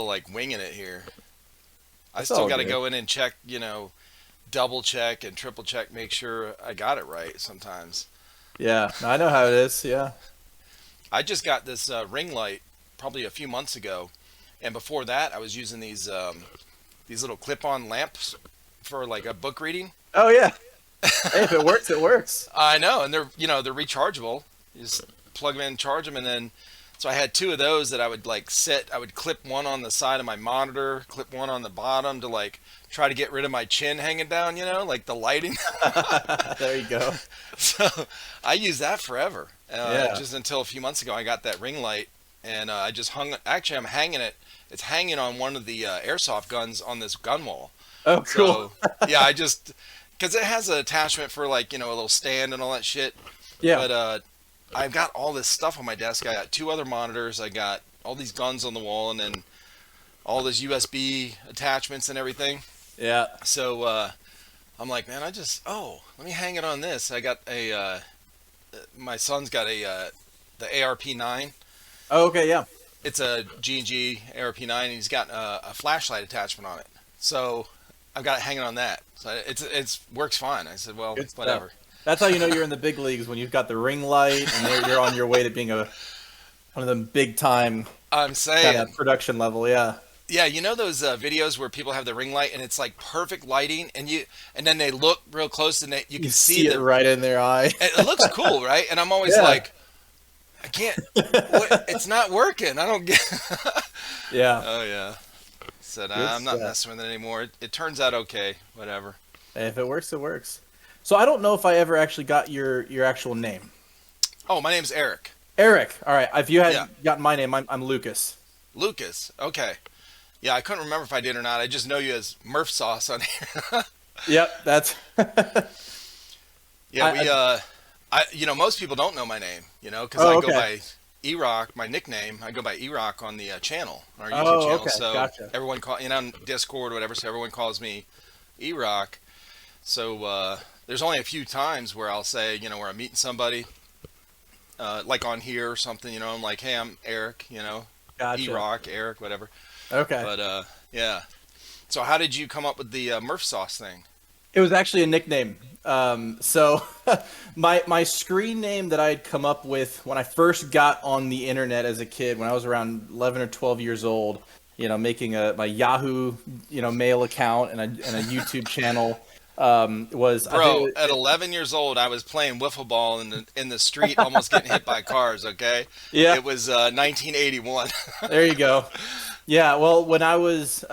like winging it here. I It's still all got to good. go in and check, double check and triple check, make sure I got it right sometimes. Yeah, I know how it is. Yeah. I just got this ring light probably a few months ago, and before that, I was using these little clip-on lamps for like a book reading. Oh yeah. Hey, if it works, it works. I know, and they're rechargeable. You just plug them in, charge them, and then so I had two of those that I would like sit. I would clip one on the side of my monitor, clip one on the bottom to like try to get rid of my chin hanging down. Like the lighting. There you go. So I used that forever. Yeah. Just until a few months ago, I got that ring light, and I just hung. Actually, I'm hanging it. It's hanging on one of the airsoft guns on this gun wall. Oh, cool. So yeah, I just because it has an attachment for like a little stand and all that shit. Yeah. But I've got all this stuff on my desk. I got two other monitors. I got all these guns on the wall, and then all these USB attachments and everything. Yeah. So I'm like, man, let me hang it on this. I got my son's got the ARP9. Oh, okay. Yeah. It's a G&G ARP9, and he's got a flashlight attachment on it. So I've got it hanging on that. So it's works fine. I said, well, Good stuff. whatever. That's how you know you're in the big leagues when you've got the ring light and you're on your way to being one of them big time I'm kind of saying, production level. Yeah. yeah, those videos where people have the ring light and it's like perfect lighting, and then they look real close and you You can see see it the. right in their eye. It looks cool, right? And I'm always Yeah. like, I can't. It's not working. I don't get. Yeah. Oh yeah. Said Good I'm not stuff. messing with it anymore. It turns out okay. Whatever. Hey, if it works, it works. So I don't know if I ever actually got your actual name. Oh, my name's Eric. Eric. All right. If you Yeah, had gotten my name, I'm Lucas. Lucas. Okay. Yeah, I couldn't remember if I did or not. I just know you as MurphSauce on here. Yep. That's. Yeah, I, most people don't know my name. Because oh, I go okay. by E-Rock, my nickname. I go by E-Rock on the channel, on our YouTube Oh, channel. okay. So Gotcha. everyone on Discord or whatever. So everyone calls me E-Rock. So there's only a few times where I'll say, where I'm meeting somebody, like on here or something. I'm like, hey, I'm Eric. Gotcha. E-Rock, Eric, whatever. Okay. But yeah. So how did you come up with the MurphSauce thing? It was actually a nickname. So my screen name that I had come up with when I first got on the internet as a kid, when I was around 11 or 12 years old, making my Yahoo, mail account and a YouTube channel, was I Bro, think at 11 years old, I was playing wiffle ball in the street, almost getting hit by cars. Okay, yeah, it was 1981. there you go. Yeah, well, when I was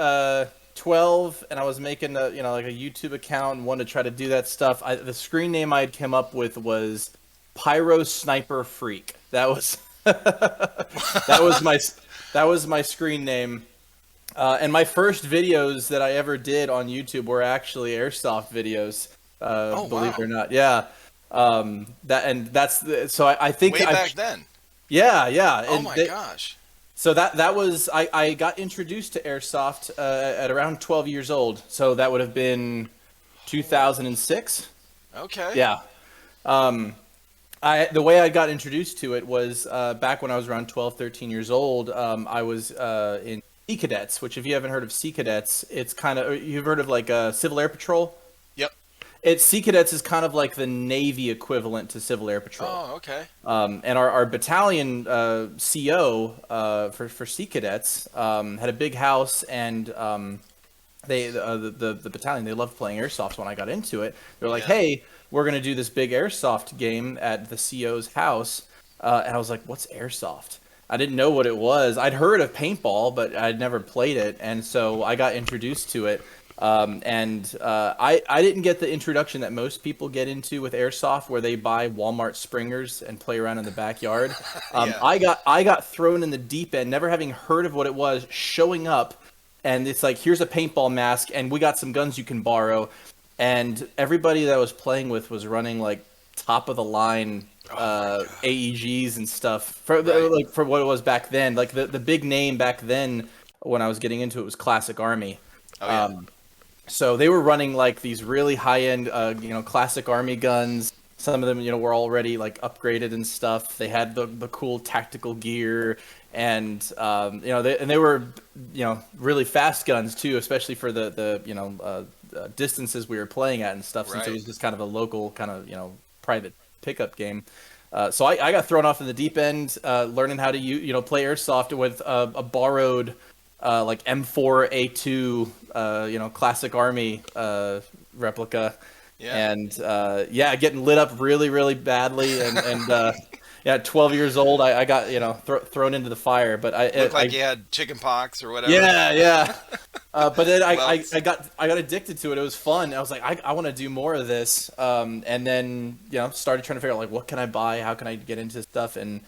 12 and I was making like a YouTube account and wanted to try to do that stuff, the screen name I had come up with was Pyro Sniper Freak. That was that was my that was my screen name. And my first videos that I ever did on YouTube were actually airsoft videos. Oh Believe it wow, or not, yeah. So I think way I back then. yeah, yeah. Oh my gosh. So that was I got introduced to airsoft at around 12 years old. So that would have been 2006. Okay. Yeah. Um, the way I got introduced to it was back when I was around 12, 13 years old. I was in Sea Cadets, which if you haven't heard of Sea Cadets, it's kind of you've heard of like Civil Air Patrol. Yep. Sea Cadets is kind of like the Navy equivalent to Civil Air Patrol. Oh, okay. And our battalion CO for Sea Cadets had a big house, and the battalion, they loved playing airsoft. When I got into it, they're like, Yeah. "Hey, we're gonna do this big airsoft game at the CO's house," and I was like, "What's airsoft?" I didn't know what it was. I'd heard of paintball, but I'd never played it, and so I got introduced to it. I didn't get the introduction that most people get into with airsoft, where they buy Walmart Springers and play around in the backyard. Yeah. I got thrown in the deep end, never having heard of what it was, showing up, and it's like, here's a paintball mask, and we got some guns you can borrow, and everybody that I was playing with was running like top of the line AEGs and stuff Right. like for what it was back then. Like the big name back then when I was getting into it was Classic Army. Oh yeah. So they were running like these really high-end, classic army guns. Some of them, were already like upgraded and stuff. They had the cool tactical gear, and they were really fast guns too, especially for the distances we were playing at and stuff. Since it was just kind of a local kind of private pickup game. So I got thrown off in the deep end, learning how to play airsoft with a borrowed like M4A2 classic army replica. Yeah. And getting lit up really, really badly, and 12 years old, I got thrown into the fire. But I looked like you had chicken pox or whatever. Yeah. But then I got addicted to it. It was fun. I was like, I want to do more of this. And then started trying to figure out like, what can I buy? How can I get into stuff? And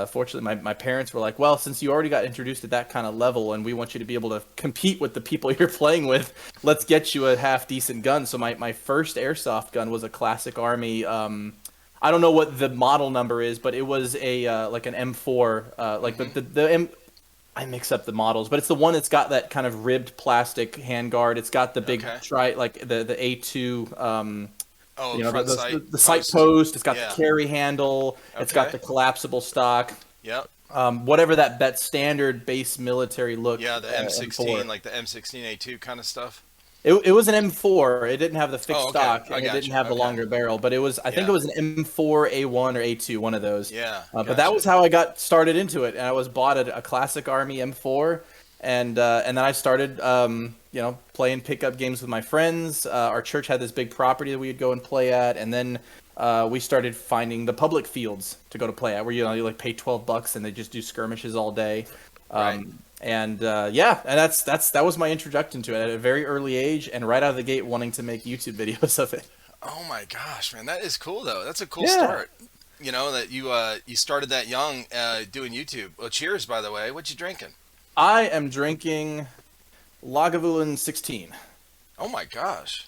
fortunately, my parents were like, well, since you already got introduced at that kind of level, and we want you to be able to compete with the people you're playing with, let's get you a half decent gun. So my first airsoft gun was a classic army. I don't know what the model number is, but it was a like an M4. Like I mix up the models, but it's the one that's got that kind of ribbed plastic handguard. It's got the big like the A2. The sight post. It's got the carry handle. Okay. It's got the collapsible stock. Yep. Whatever that standard base military look. Yeah, the M16, like the M16A2 kind of stuff. It was an M4. It didn't have the fixed stock, and it didn't have the longer barrel. But it was, I think it was an M4A1 or A2, one of those. Yeah. But that was how I got started into it. And I was bought a classic Army M4, and then I started, playing pickup games with my friends. Our church had this big property that we would go and play at, and then we started finding the public fields to go to play at, where you like pay $12 and they just do skirmishes all day. And that was my introduction to it at a very early age, and right out of the gate wanting to make YouTube videos of it. Oh my gosh, man, that is cool though. That's a cool start. That you started that young doing YouTube. Well, cheers, by the way. What you drinking? I am drinking Lagavulin 16. Oh my gosh,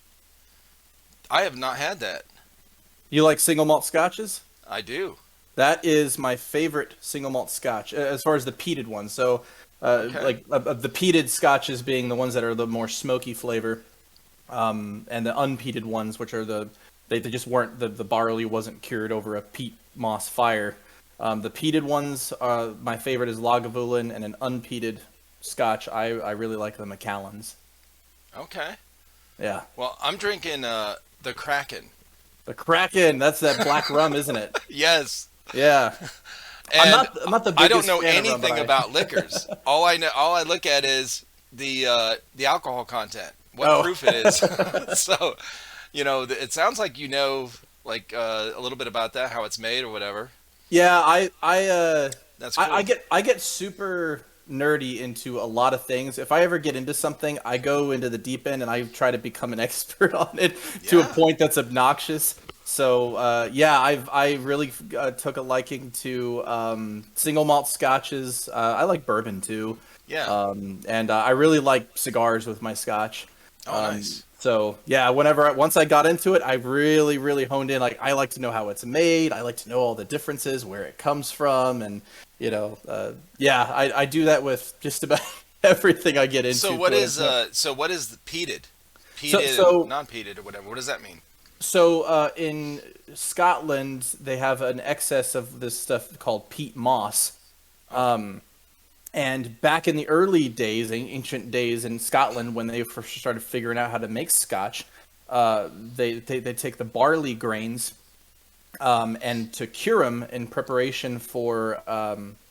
I have not had that. You like single malt scotches? I do. That is my favorite single malt scotch as far as the peated ones. So. The peated scotches being the ones that are the more smoky flavor, and the unpeated ones, which are they just weren't, the barley wasn't cured over a peat moss fire. The peated ones, my favorite is Lagavulin, and an unpeated scotch, I really like the Macallan's. Okay. Yeah. Well, I'm drinking the Kraken. The Kraken, that's that black rum, isn't it? Yes. Yeah. And I'm not the biggest I don't know fan anything of rum, about liquors. All I look at is the alcohol content, what proof it is. So, it sounds like like a little bit about that, how it's made or whatever. Yeah, that's cool. I get super nerdy into a lot of things. If I ever get into something, I go into the deep end and I try to become an expert on it to a point that's obnoxious. So I really took a liking to single malt scotches. I like bourbon too. Yeah. And I really like cigars with my scotch. Oh, nice. So yeah, once I got into it, I really, really honed in. Like, I like to know how it's made. I like to know all the differences, where it comes from, and I do that with just about everything I get into. So what is the peated, so non-peated, or whatever? What does that mean? So in Scotland, they have an excess of this stuff called peat moss. And back in the early days, ancient days in Scotland, when they first started figuring out how to make scotch, they take the barley grains and to cure them in preparation for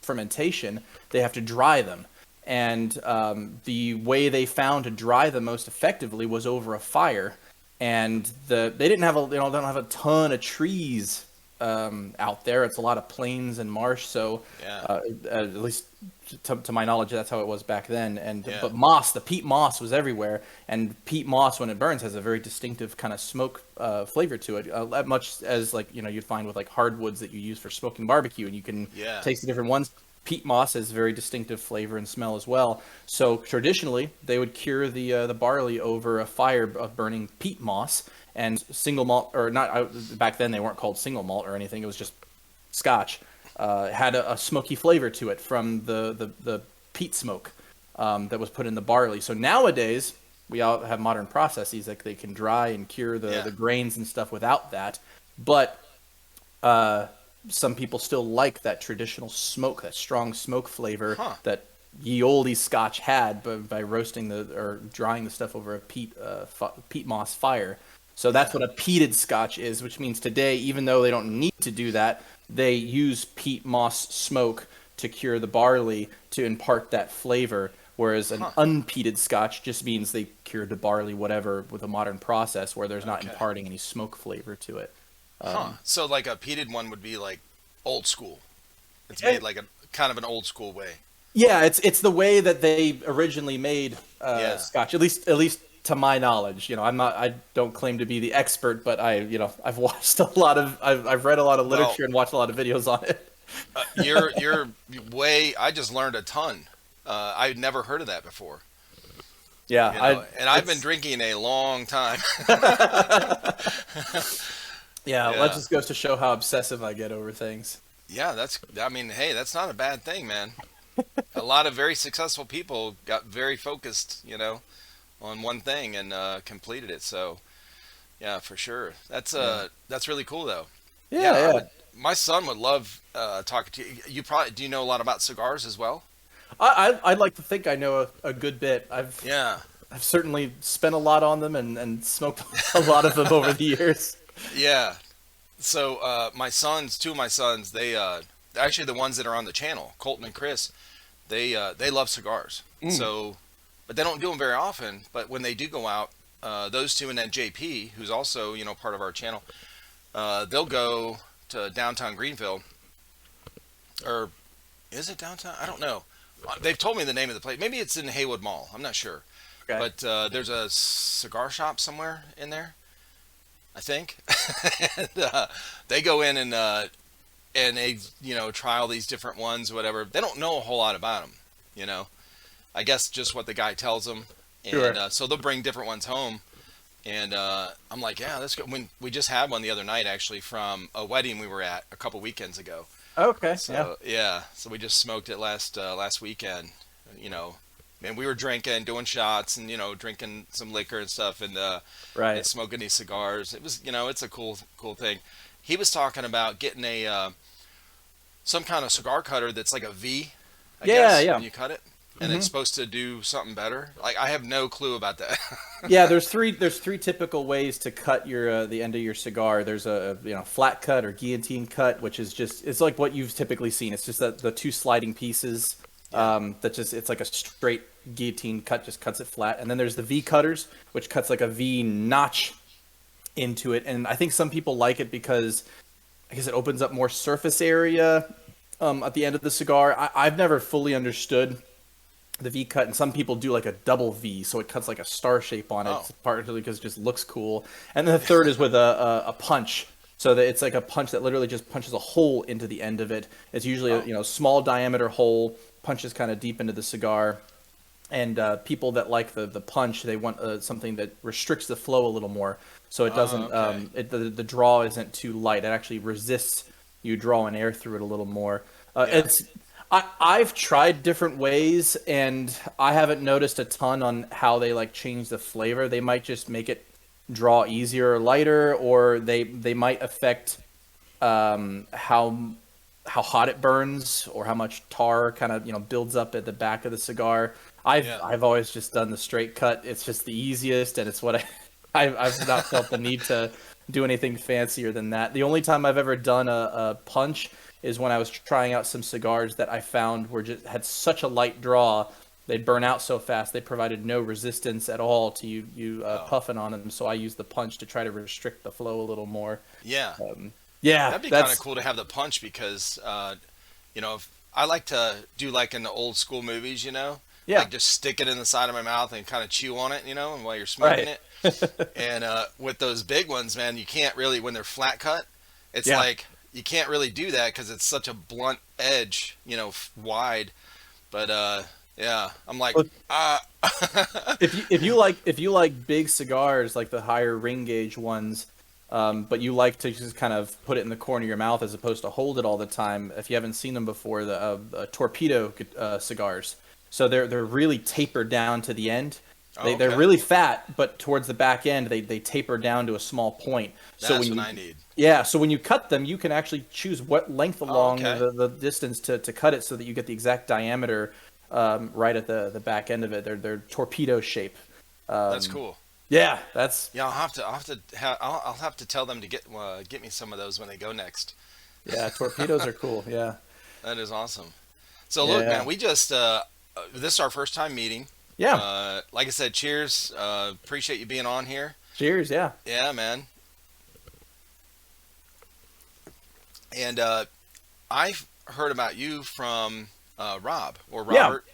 fermentation, they have to dry them. And the way they found to dry them most effectively was over a fire. And they don't have a ton of trees out there. It's a lot of plains and marsh. So at least to my knowledge, that's how it was back then. And but the peat moss was everywhere. And peat moss, when it burns, has a very distinctive kind of smoke flavor to it, much as you'd find with like hardwoods that you use for smoking barbecue, and you can taste the different ones. Peat moss has very distinctive flavor and smell as well. So traditionally, they would cure the barley over a fire of burning peat moss, and single malt, or not, back then they weren't called single malt or anything. It was just scotch. Had a smoky flavor to it from the peat smoke that was put in the barley. So nowadays, we all have modern processes that they can dry and cure the grains and stuff without that. But some people still like that traditional smoke, that strong smoke flavor Huh. that ye olde Scotch had by roasting or drying the stuff over a peat moss fire. So that's what a peated Scotch is, which means today, even though they don't need to do that, they use peat moss smoke to cure the barley to impart that flavor. Whereas an unpeated Scotch just means they cured the barley, whatever, with a modern process where there's not imparting any smoke flavor to it. So like a peated one would be like old school. It's made like a kind of an old school way. Yeah, it's the way that they originally made Scotch. At least to my knowledge, I don't claim to be the expert, but I've watched I've read a lot of literature and watched a lot of videos on it. You're way. I just learned a ton. I'd never heard of that before. Yeah, I've been drinking a long time. Yeah, that just goes to show how obsessive I get over things. Yeah, hey, that's not a bad thing, man. A lot of very successful people got very focused, on one thing and completed it. So, yeah, for sure. That's really cool, though. Yeah. My son would love talking to you. Do you know a lot about cigars as well? I'd like to think I know a good bit. I've certainly spent a lot on them and smoked a lot of them over the years. Yeah. So two of my sons, they actually the ones that are on the channel, Colton and Chris, they love cigars. So, but they don't do them very often. But when they do go out, those two and then JP, who's also part of our channel, they'll go to downtown Greenville, or is it downtown? I don't know. They've told me the name of the place. Maybe it's in Haywood Mall. I'm not sure. Okay. But there's a cigar shop somewhere in there, I think. And, they go in and they try all these different ones or whatever. They don't know a whole lot about them, I guess just what the guy tells them. And sure. So they'll bring different ones home. And I'm like, yeah, that's good. When we just had one the other night, actually, from a wedding we were at a couple weekends ago. Okay. So so we just smoked it last weekend. And we were drinking, doing shots, and drinking some liquor and stuff, and and smoking these cigars. It was it's a cool thing. He was talking about getting a some kind of cigar cutter that's like a V. I guess, when you cut it. And it's supposed to do something better. Like, I have no clue about that. Yeah, there's three typical ways to cut your the end of your cigar. There's a flat cut or guillotine cut, which is it's like what you've typically seen. It's just the two sliding pieces. It's like a straight guillotine cut, just cuts it flat. And then there's the V cutters, which cuts like a V notch into it. And I think some people like it because I guess it opens up more surface area at the end of the cigar. I've never fully understood the V cut, and some people do like a double V, so it cuts like a star shape on it, partly because it just looks cool. And then the third is with a punch, so that it's like a punch that literally just punches a hole into the end of it. It's usually a small diameter hole, punches kind of deep into the cigar. And people that like the punch, they want something that restricts the flow a little more, so it doesn't the draw isn't too light. It actually resists you drawing air through it a little more. I've tried different ways, and I haven't noticed a ton on how they change the flavor. They might just make it draw easier or lighter, or they might affect how hot it burns or how much tar kind of builds up at the back of the cigar. I've always just done the straight cut. It's just the easiest, and it's what I've not felt the need to do anything fancier than that. The only time I've ever done a punch is when I was trying out some cigars that I found had such a light draw, they'd burn out so fast, they provided no resistance at all to you puffing on them. So I used the punch to try to restrict the flow a little more. Yeah. That'd be kind of cool to have the punch because, if I like to do like in the old school movies, like just stick it in the side of my mouth and kind of chew on it, and while you're smoking it. And with those big ones, man, you can't really, when they're flat cut, it's like, you can't really do that because it's such a blunt edge, wide. But I'm like, if you like big cigars, like the higher ring gauge ones, but you like to just kind of put it in the corner of your mouth as opposed to hold it all the time. If you haven't seen them before, the Torpedo cigars, so they're really tapered down to the end. They're really fat, but towards the back end, they taper down to a small point. That's what I need. Yeah, so when you cut them, you can actually choose what length Oh, along okay. the distance to cut it so that you get the exact diameter right at the back end of it. They're torpedo shape. That's Um, cool. yeah, that's Yeah, I'll have to tell them to get me some of those when they go next. yeah, torpedoes are cool. Yeah, That is awesome. So look, yeah, man, we just this is our first time meeting. yeah. Like I said, cheers. Appreciate you being on here. Cheers. Yeah, Yeah, man. And I've heard about you from Rob or yeah. Robert,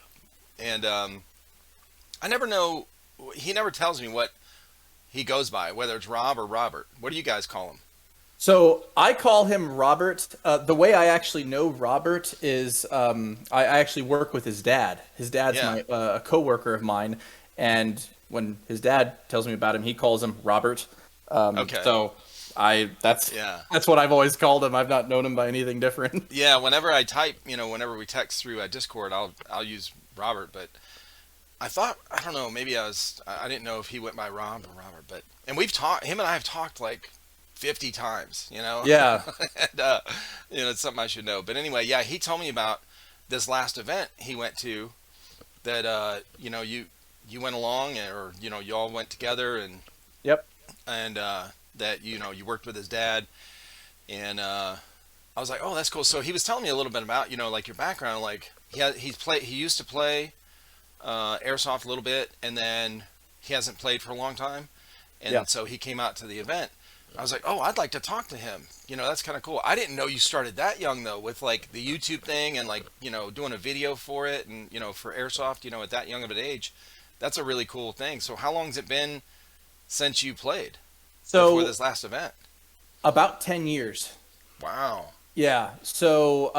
and I never know. He never tells me what he goes by, whether it's Rob or Robert. What do you guys call him? So I call him Robert. The way I actually know Robert is I actually work with his dad. His dad's Yeah. my a coworker of mine, and when his dad tells me about him, he calls him Robert. Okay. So I Yeah. that's what I've always called him. I've not known him by anything different. Yeah. Whenever I type, whenever we text through Discord, I'll use Robert. But I don't know. Maybe I didn't know if he went by Rob or Robert. But and we've talked. Him and I have talked like 50 times. Yeah. And it's something I should know. But anyway, yeah, he told me about this last event he went to that you went along, or you all went together, Yep. and that you worked with his dad, and I was like, oh, that's cool. So he was telling me a little bit about like your background. Like he used to play airsoft a little bit, and then he hasn't played for a long time, and Yeah. so he came out to the event. I was like, oh, I'd like to talk to him. That's kind of cool. I didn't know you started that young though, with like the YouTube thing and like doing a video for it, and for airsoft. At that young of an age, that's a really cool thing. So how long's it been since you played before So this last event? about 10 years. Wow. Yeah. So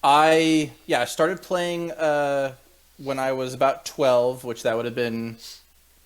I started playing when I was about 12, which that would have been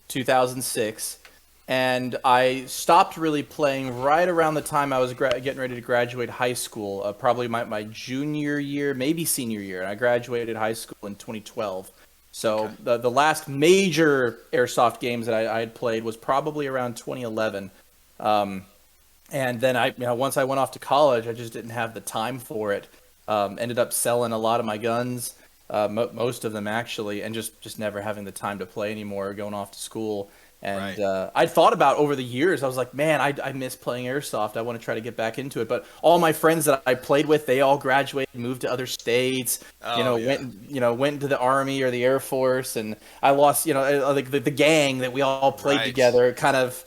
2006, and I stopped really playing right around the time I was getting ready to graduate high school, probably my junior year, maybe senior year, and I graduated high school in 2012. So Okay. the last major airsoft games that I had played was probably around 2011. And then once I went off to college, I just didn't have the time for it. Ended up selling a lot of my guns, most of them actually, and just never having the time to play anymore, going off to school. And Right. I'd thought about over the years, I was like, man, I miss playing airsoft. I want to try to get back into it. But all my friends that I played with, they all graduated, moved to other states, Oh yeah. went into the Army or the Air Force, and I lost, like the gang that we all played Right. together kind of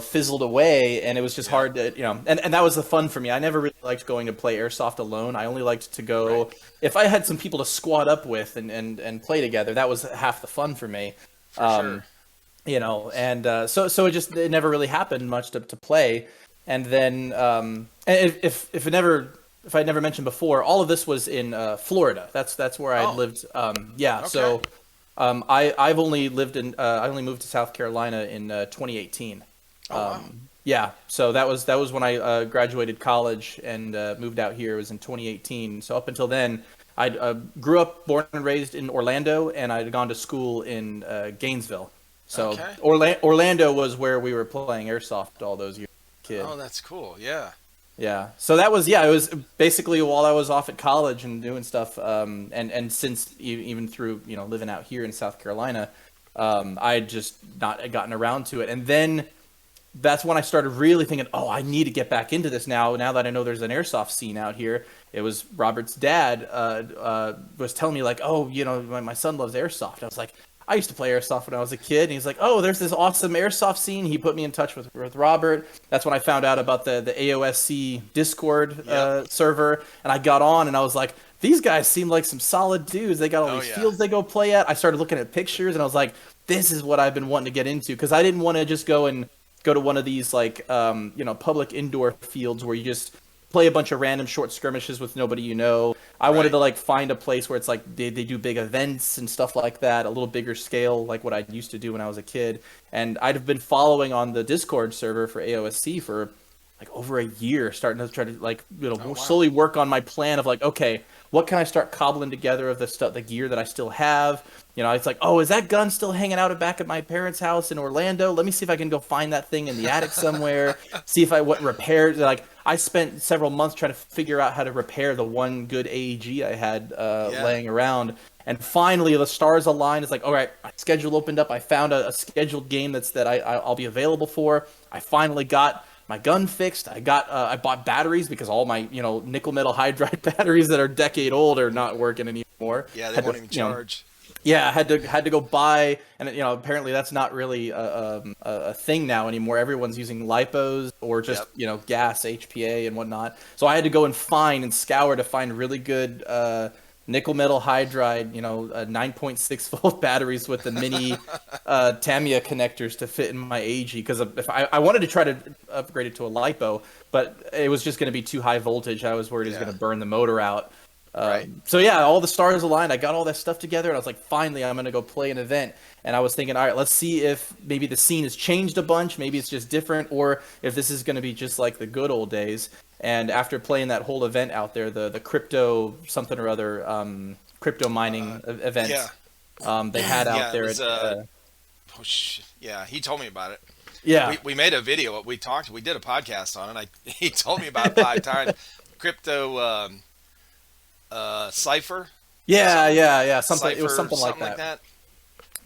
fizzled away, and it was just Yeah. hard to, and that was the fun for me. I never really liked going to play airsoft alone. I only liked to go Right. if I had some people to squad up with and play together. That was half the fun for me. For sure. And it never really happened much to play. And then and if I never mentioned before, all of this was in Florida. That's where I Oh. lived. Yeah. Okay. So I've only lived in I only moved to South Carolina in 2018. Oh wow. Yeah, so that was when I graduated college and moved out here. It was in 2018. So up until then, I grew up, born and raised in Orlando, and I'd gone to school in Gainesville. So Okay. Orlando was where we were playing airsoft all those years, kid. Oh, that's cool. Yeah. Yeah. So that was it was basically while I was off at college and doing stuff. And since even through living out here in South Carolina, I had just not gotten around to it, and then that's when I started really thinking, oh, I need to get back into this now that I know there's an airsoft scene out here. It was Robert's dad was telling me like, oh, my son loves airsoft. I was like, I used to play airsoft when I was a kid. And he's like, oh, there's this awesome airsoft scene. He put me in touch with Robert. That's when I found out about the AOSC Discord Yep. server. And I got on and I was like, these guys seem like some solid dudes. They got all Oh, these yeah. fields they go play at. I started looking at pictures and I was like, this is what I've been wanting to get into. Because I didn't want to just go to one of these like public indoor fields where you just play a bunch of random short skirmishes with nobody I wanted Right. to like find a place where it's like they do big events and stuff like that, a little bigger scale, like what I used to do when I was a kid. And I'd have been following on the Discord server for AOSC for like over a year, starting to try to like Oh, wow. slowly work on my plan of like, okay, what can I start cobbling together of the gear that I still have. It's like, oh, is that gun still hanging out back at my parents' house in Orlando? Let me see if I can go find that thing in the attic somewhere. See if what repairs. Like, I spent several months trying to figure out how to repair the one good AEG I had laying around. And finally, the stars aligned. It's like, all right, my schedule opened up. I found a scheduled game that I'll be available for. I finally got my gun fixed. I bought batteries because all my nickel metal hydride batteries that are a decade old are not working anymore. Yeah, they won't even charge. Yeah, I had to go buy, and apparently that's not really a thing now anymore. Everyone's using lipos or just gas, HPA and whatnot. So I had to go and scour to find really good nickel metal hydride, 9.6 volt batteries with the mini Tamiya connectors to fit in my AG. Because if I wanted to try to upgrade it to a lipo, but it was just going to be too high voltage. I was worried it was going to burn the motor out. Right. So yeah, all the stars aligned. I got all that stuff together, and I was like, finally, I'm going to go play an event. And I was thinking, all right, let's see if maybe the scene has changed a bunch, maybe it's just different, or if this is going to be just like the good old days. And after playing that whole event out there, the crypto something or other, crypto mining event, they had out there. He told me about it. Yeah, we made a video. We did a podcast on it. He told me about it 5 times. Crypto. Cipher. Yeah. Something. It was something like that.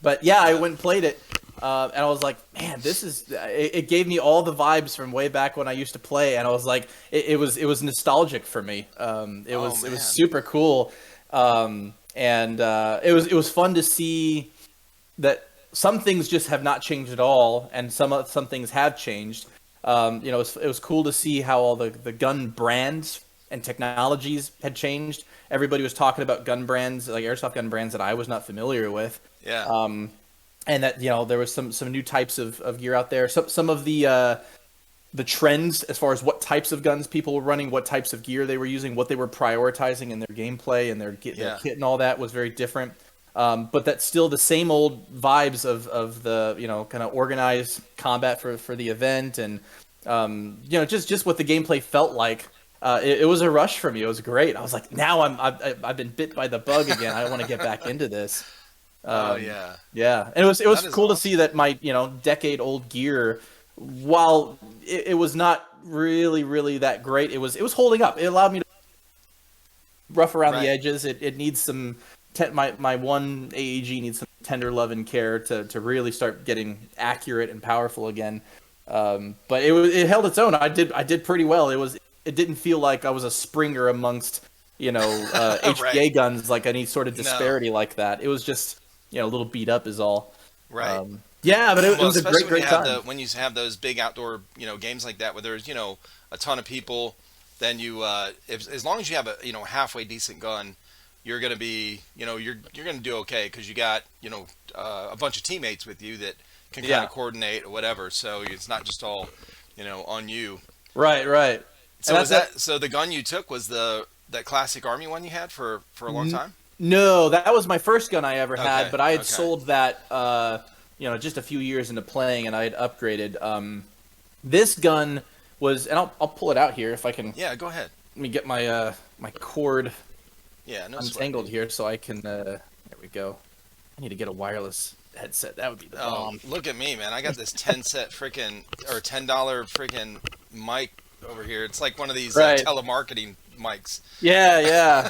But yeah, I went and played it, and I was like, man, this is. It gave me all the vibes from way back when I used to play, and I was like, it was nostalgic for me. It was super cool, and it was fun to see that some things just have not changed at all, and some things have changed. It was cool to see how all the gun brands and technologies had changed. Everybody was talking about gun brands, like airsoft gun brands that I was not familiar with. Yeah. And that, there was some new types of gear out there. Some of the trends as far as what types of guns people were running, what types of gear they were using, what they were prioritizing in their gameplay and their kit and all that was very different. But that's still the same old vibes of the, kind of organized combat for the event. And, just what the gameplay felt like. It was a rush for me. It was great. I was like, now I've been bit by the bug again. I want to get back into this. Yeah. And it was cool to see that my decade old gear, while it was not really that great, it was holding up. It allowed me to rough around the edges. It needs some. My one AEG needs some tender love and care to really start getting accurate and powerful again. But it held its own. I did pretty well. It didn't feel like I was a Springer amongst, HPA guns, like any sort of disparity like that. It was just, a little beat up is all. Right. But it was a great time. When you have those big outdoor, games like that where there's, a ton of people, then you, as long as you have a, halfway decent gun, you're going to be, you're going to do okay because you got, a bunch of teammates with you that can kind of coordinate or whatever. So it's not just all, on you. Right. So so the gun you took was that classic Army one you had for a long time? No, that was my first gun I ever had, but I had sold that just a few years into playing, and I had upgraded. This gun was, and I'll pull it out here if I can. Yeah, go ahead. Let me get my my cord untangled here so I can. There we go. I need to get a wireless headset. That would be the bomb. Look at me, man! I got this $10 freaking mic over here. It's like one of these telemarketing mics. Yeah.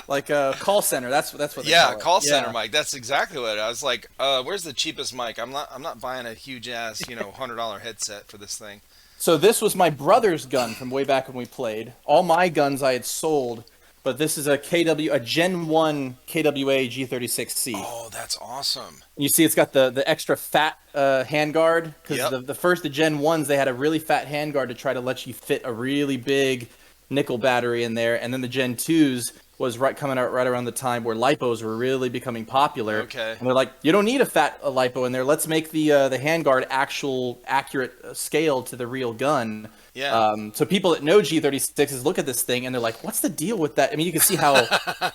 Like a call center. That's what they call it. Call center mic. That's exactly what I was like. Where's the cheapest mic? I'm not buying a huge ass, $100 headset for this thing. So this was my brother's gun from way back when we played. All my guns I had sold, but this is a Gen 1 KWA G36C. Oh, that's awesome. You see it's got the extra fat handguard, because the Gen 1s, they had a really fat handguard to try to let you fit a really big nickel battery in there, and then the Gen 2s was coming out right around the time where lipos were really becoming popular. Okay. And they're like, you don't need a fat lipo in there. Let's make the handguard accurate scale to the real gun. Yeah. So people that know G36s look at this thing and they're like, what's the deal with that? I mean, you can see how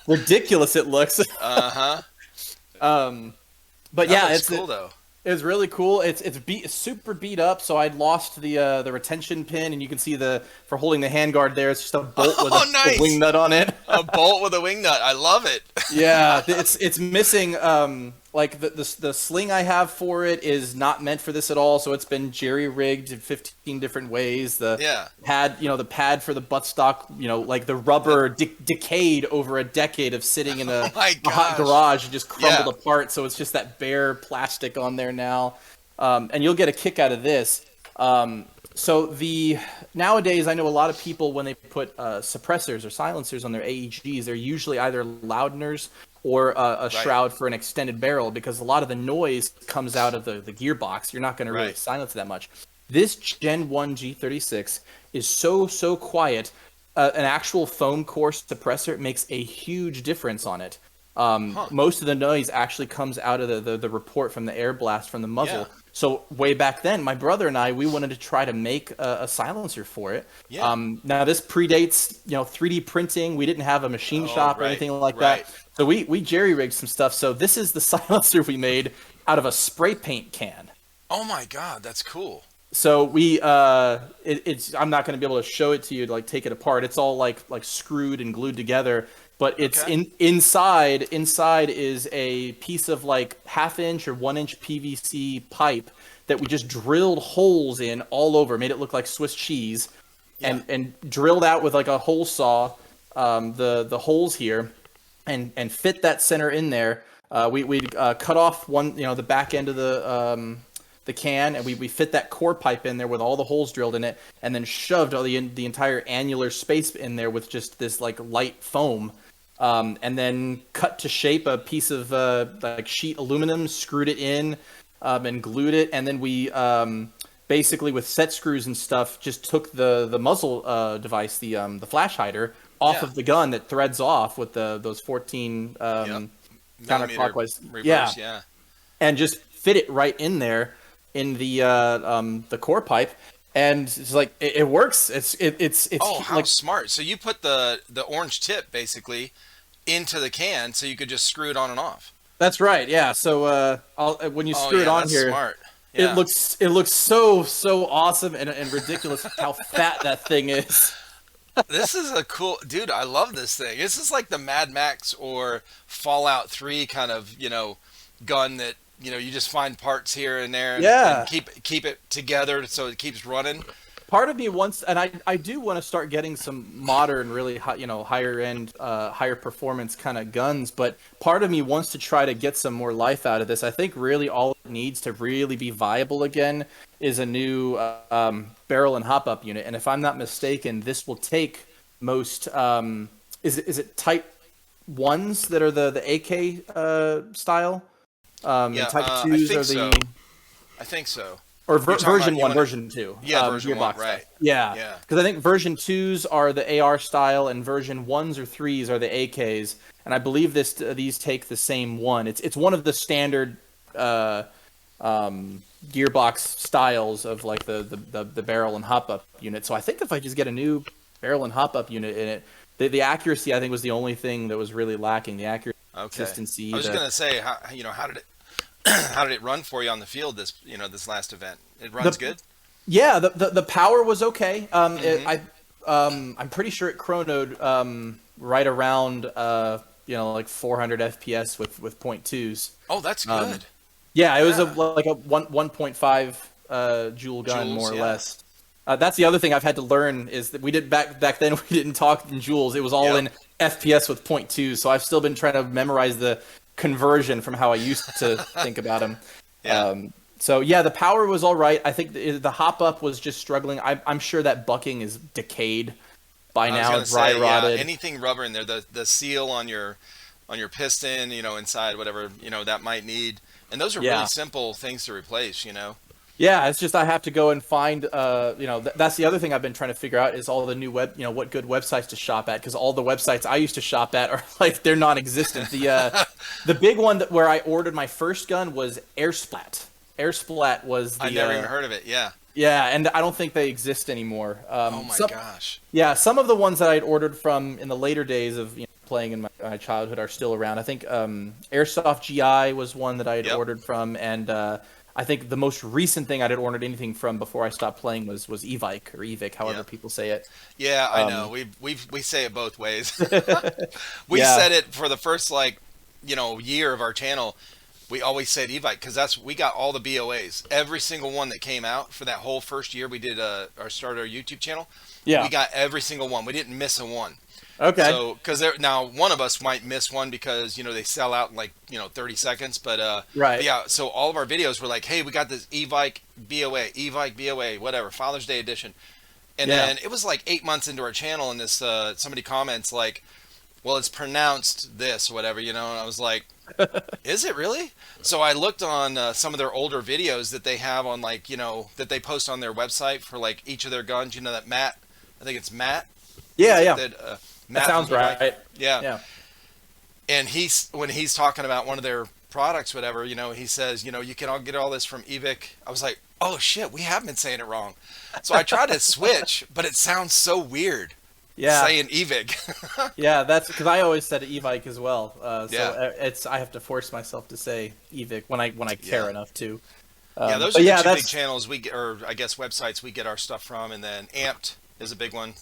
ridiculous it looks. Uh-huh. But yeah, it's cool though. It was really cool. It's super beat up, so I'd lost the retention pin, and you can see for holding the handguard there. It's just a bolt with a wing nut on it. A bolt with a wing nut. I love it. Yeah, it's missing. Like the sling I have for it is not meant for this at all, so it's been jerry rigged in 15 different ways. The pad for the buttstock, like the rubber decayed over a decade of sitting in a hot garage and just crumbled apart. So it's just that bare plastic on there now, and you'll get a kick out of this. So nowadays, I know a lot of people when they put suppressors or silencers on their AEGs, they're usually either loudners or a shroud for an extended barrel, because a lot of the noise comes out of the gearbox. You're not going to really silence that much. This Gen 1 G36 is so quiet. An actual foam core suppressor makes a huge difference on it. Most of the noise actually comes out of the report from the air blast from the muzzle. Yeah. So way back then, my brother and I, we wanted to try to make a silencer for it. Yeah. Now this predates 3D printing. We didn't have a machine shop or anything like that. So we jerry rigged some stuff. So this is the silencer we made out of a spray paint can. Oh my God, that's cool. So I'm not going to be able to show it to you to like take it apart. It's all like screwed and glued together. But it's inside is a piece of like 1/2 inch or 1 inch PVC pipe that we just drilled holes in all over, made it look like Swiss cheese, and drilled out with like a hole saw the holes here, and fit that center in there. We cut off one, the back end of the can, and we fit that core pipe in there with all the holes drilled in it, and then shoved all the entire annular space in there with just this like light foam. And then cut to shape a piece of like sheet aluminum, screwed it in, and glued it, and then we basically with set screws and stuff just took the muzzle device, the flash hider, off of the gun that threads off with those 14 counterclockwise, reverse, and just fit it right in there in the core pipe. And it's like it works. It's how smart! So you put the orange tip basically into the can, so you could just screw it on and off. That's right. Yeah. So when you screw it on here, smart. Yeah. it looks so awesome and ridiculous how fat that thing is. This is a cool dude. I love this thing. This is like the Mad Max or Fallout 3 kind of gun that. You just find parts here and there and keep it together so it keeps running. Part of me wants, and I do want to start getting some modern, really higher end, higher performance kind of guns, but part of me wants to try to get some more life out of this. I think really all it needs to really be viable again is a new barrel and hop-up unit. And if I'm not mistaken, this will take most, is it Type 1s that are the AK style? Type 2s are the. I think so. Or version 1, version 2. Yeah, version 1, right. Yeah. Because I think version 2s are the AR style, and version 1s or 3s are the AKs. And I believe these take the same one. It's one of the standard Gearbox styles of like the barrel and hop up unit. So I think if I just get a new barrel and hop up unit in it, the accuracy I think was the only thing that was really lacking. The accuracy. Consistency. I was going to say, how did it run for you on the field this last event? It runs good. Yeah, the power was okay. I'm pretty sure it chronoed right around like 400 FPS with .2s. Oh, that's good. It was like a 1.5 joule gun more or less. That's the other thing I've had to learn is that we did back then we didn't talk in joules. It was all in FPS with .2. So I've still been trying to memorize the conversion from how I used to think about them. The power was all right. I think the hop up was just struggling. I'm sure that bucking is decayed by now, dry rotted. Anything rubber in there, the seal on your piston, inside whatever that might need, and those are really simple things to replace. Yeah, it's just I have to go and find, that's the other thing I've been trying to figure out is all the new what good websites to shop at, because all the websites I used to shop at are like, they're non-existent. The big one where I ordered my first gun was Airsplat. Airsplat was I never even heard of it, yeah. Yeah, and I don't think they exist anymore. Gosh. Yeah, some of the ones that I'd ordered from in the later days of playing in my childhood are still around. I think Airsoft GI was one that I had ordered from, and I think the most recent thing I did ordered anything from before I stopped playing was Evike or Evic, however people say it. Yeah, I know. We say it both ways. We Yeah. said it for the first year of our channel. We always said Evite because we got all the BOAs. Every single one that came out for that whole first year we did started our YouTube channel. Yeah. We got every single one. We didn't miss a one. Okay. So because now one of us might miss one because they sell out in 30 seconds. But right. But yeah. So all of our videos were like, hey, we got this Evike BOA, whatever, Father's Day edition. And then it was like 8 months into our channel, and this somebody comments like, well, it's pronounced this or whatever, and I was like, is it really? So I looked on some of their older videos that they have on that they post on their website for each of their guns. That Matt, I think it's Matt. Yeah. Matt that sounds right. Yeah. And when he's talking about one of their products, whatever, he says, you can all get all this from Evic. I was like, oh shit, we have been saying it wrong. So I tried to switch, but it sounds so weird. Saying Evic. Yeah, that's because I always said Evike as well. I have to force myself to say Evic when I care enough to. Those are the two big channels or I guess websites we get our stuff from, and then Amped is a big one.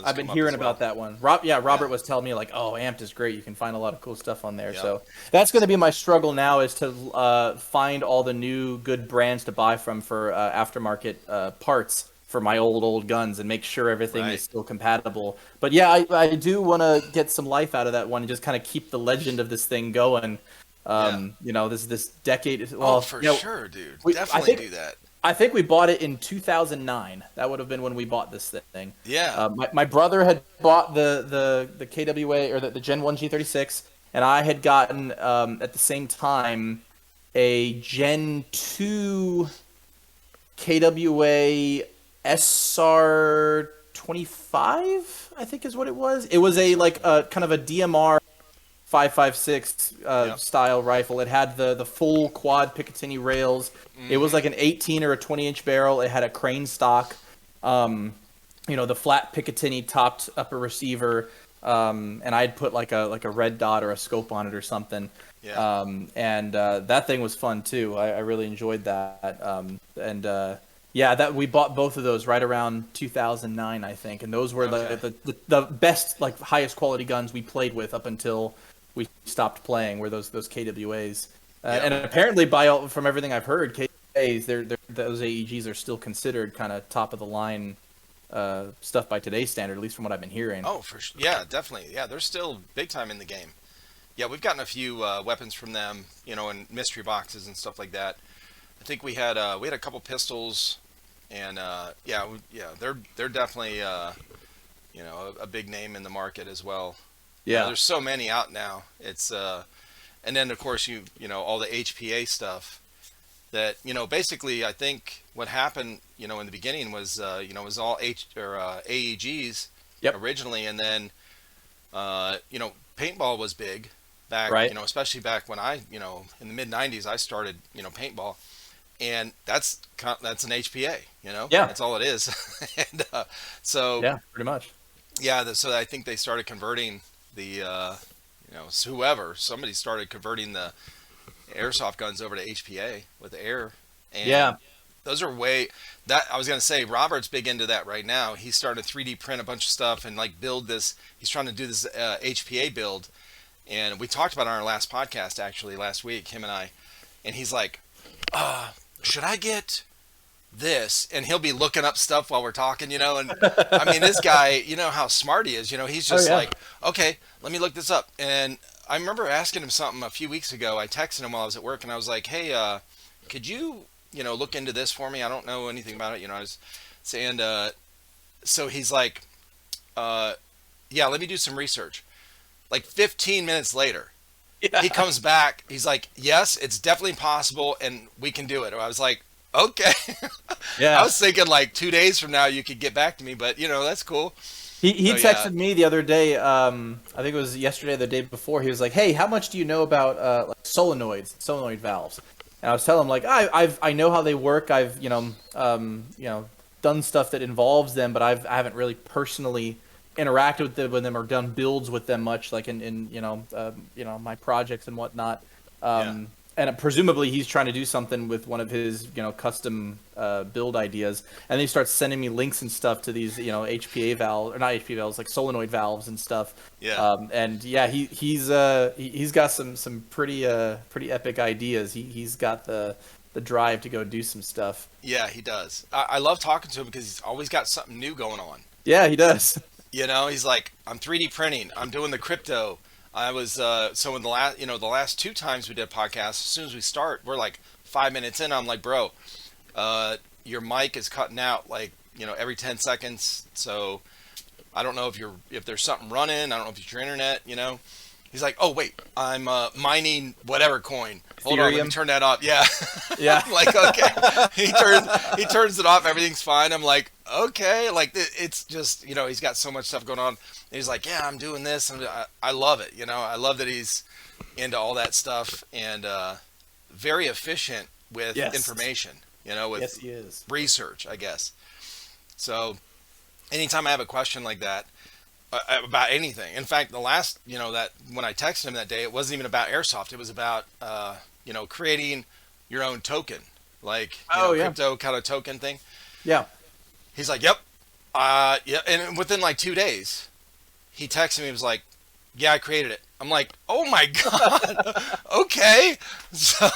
I've been hearing about that one. Robert was telling me oh, Amped is great. You can find a lot of cool stuff on there. Yeah. So that's going to be my struggle now is to find all the new good brands to buy from for aftermarket parts for my old guns and make sure everything is still compatible. But yeah, I do want to get some life out of that one and just kind of keep the legend of this thing going. This decade. Well, sure, dude. Definitely do that. I think we bought it in 2009. That would have been when we bought this thing. Yeah. My brother had bought the KWA or the Gen 1 G36, and I had gotten at the same time a Gen 2 KWA SR 25, I think is what it was. It was a kind of a DMR 5.56 style rifle. It had the full quad Picatinny rails. It was like an 18 or a 20-inch barrel. It had a crane stock. The flat Picatinny topped upper receiver. And I'd put like a red dot or a scope on it or something. Yeah. That thing was fun too. I really enjoyed that. That we bought both of those right around 2009, I think, and those were the best, highest quality guns we played with up until we stopped playing. Were those KWAs, and apparently from everything I've heard, KWAs, those AEGs are still considered kind of top of the line stuff by today's standard, at least from what I've been hearing. Oh, for sure. Yeah, definitely. Yeah, they're still big time in the game. Yeah, we've gotten a few weapons from them, in mystery boxes and stuff like that. I think we had a couple pistols. And they're definitely a big name in the market as well. Yeah, there's so many out now. It's and then of course all the HPA stuff that basically I think what happened in the beginning was was all AEGs originally, and then paintball was big back especially back when I in the mid '90s I started paintball. And that's an HPA, that's all it is. And so yeah, pretty much. Yeah, so I think they started converting the somebody started converting the airsoft guns over to HPA with the air. And those are I was gonna say Robert's big into that right now. He's starting to 3D print a bunch of stuff and build this. He's trying to do this HPA build, and we talked about it on our last podcast actually last week, him and I, and he's like, should I get this? And he'll be looking up stuff while we're talking, and I mean, this guy, how smart he is, he's just okay, let me look this up. And I remember asking him something a few weeks ago. I texted him while I was at work, and I was like, hey, could you, look into this for me? I don't know anything about it. I was saying, so he's like, yeah, let me do some research. 15 minutes later, he comes back. He's like, yes, it's definitely possible, and we can do it. I was like, okay. Yeah. I was thinking 2 days from now you could get back to me, but that's cool. He texted me the other day. I think it was yesterday, or the day before. He was like, hey, how much do you know about solenoid valves? And I was telling him I know how they work. I've done stuff that involves them, but I haven't really personally interacted with them or done builds with them much, in my projects and whatnot. and presumably he's trying to do something with one of his, custom build ideas. And then he starts sending me links and stuff to these, HPA valves, or not HPA valves, like solenoid valves and stuff. Yeah. And yeah, he's got some pretty epic ideas. He's got the drive to go do some stuff. Yeah, he does. I love talking to him because he's always got something new going on. Yeah, he does. He's like, I'm 3D printing. I'm doing the crypto. I was so in the last 2 times we did podcasts, as soon as we start, we're like 5 minutes in. I'm like, bro, your mic is cutting out like every 10 seconds. So I don't know if there's something running. I don't know if it's your internet. He's like, oh wait, I'm mining whatever coin. Hold on, let me turn that off. Yeah. Yeah. I'm like, okay. He turns it off. Everything's fine. I'm like, okay. Like it's just he's got so much stuff going on. And he's like, yeah, I'm doing this, and I love it. I love that he's into all that stuff and very efficient with information. With yes, he is. Research, I guess. So anytime I have a question like that about anything, in fact, the last that when I texted him that day, it wasn't even about airsoft. It was about creating your own token, like crypto kind of token thing. Yeah. He's like, yep, yeah, and within like 2 days, he texted me. He was like, yeah, I created it. I'm like, oh my god, okay. So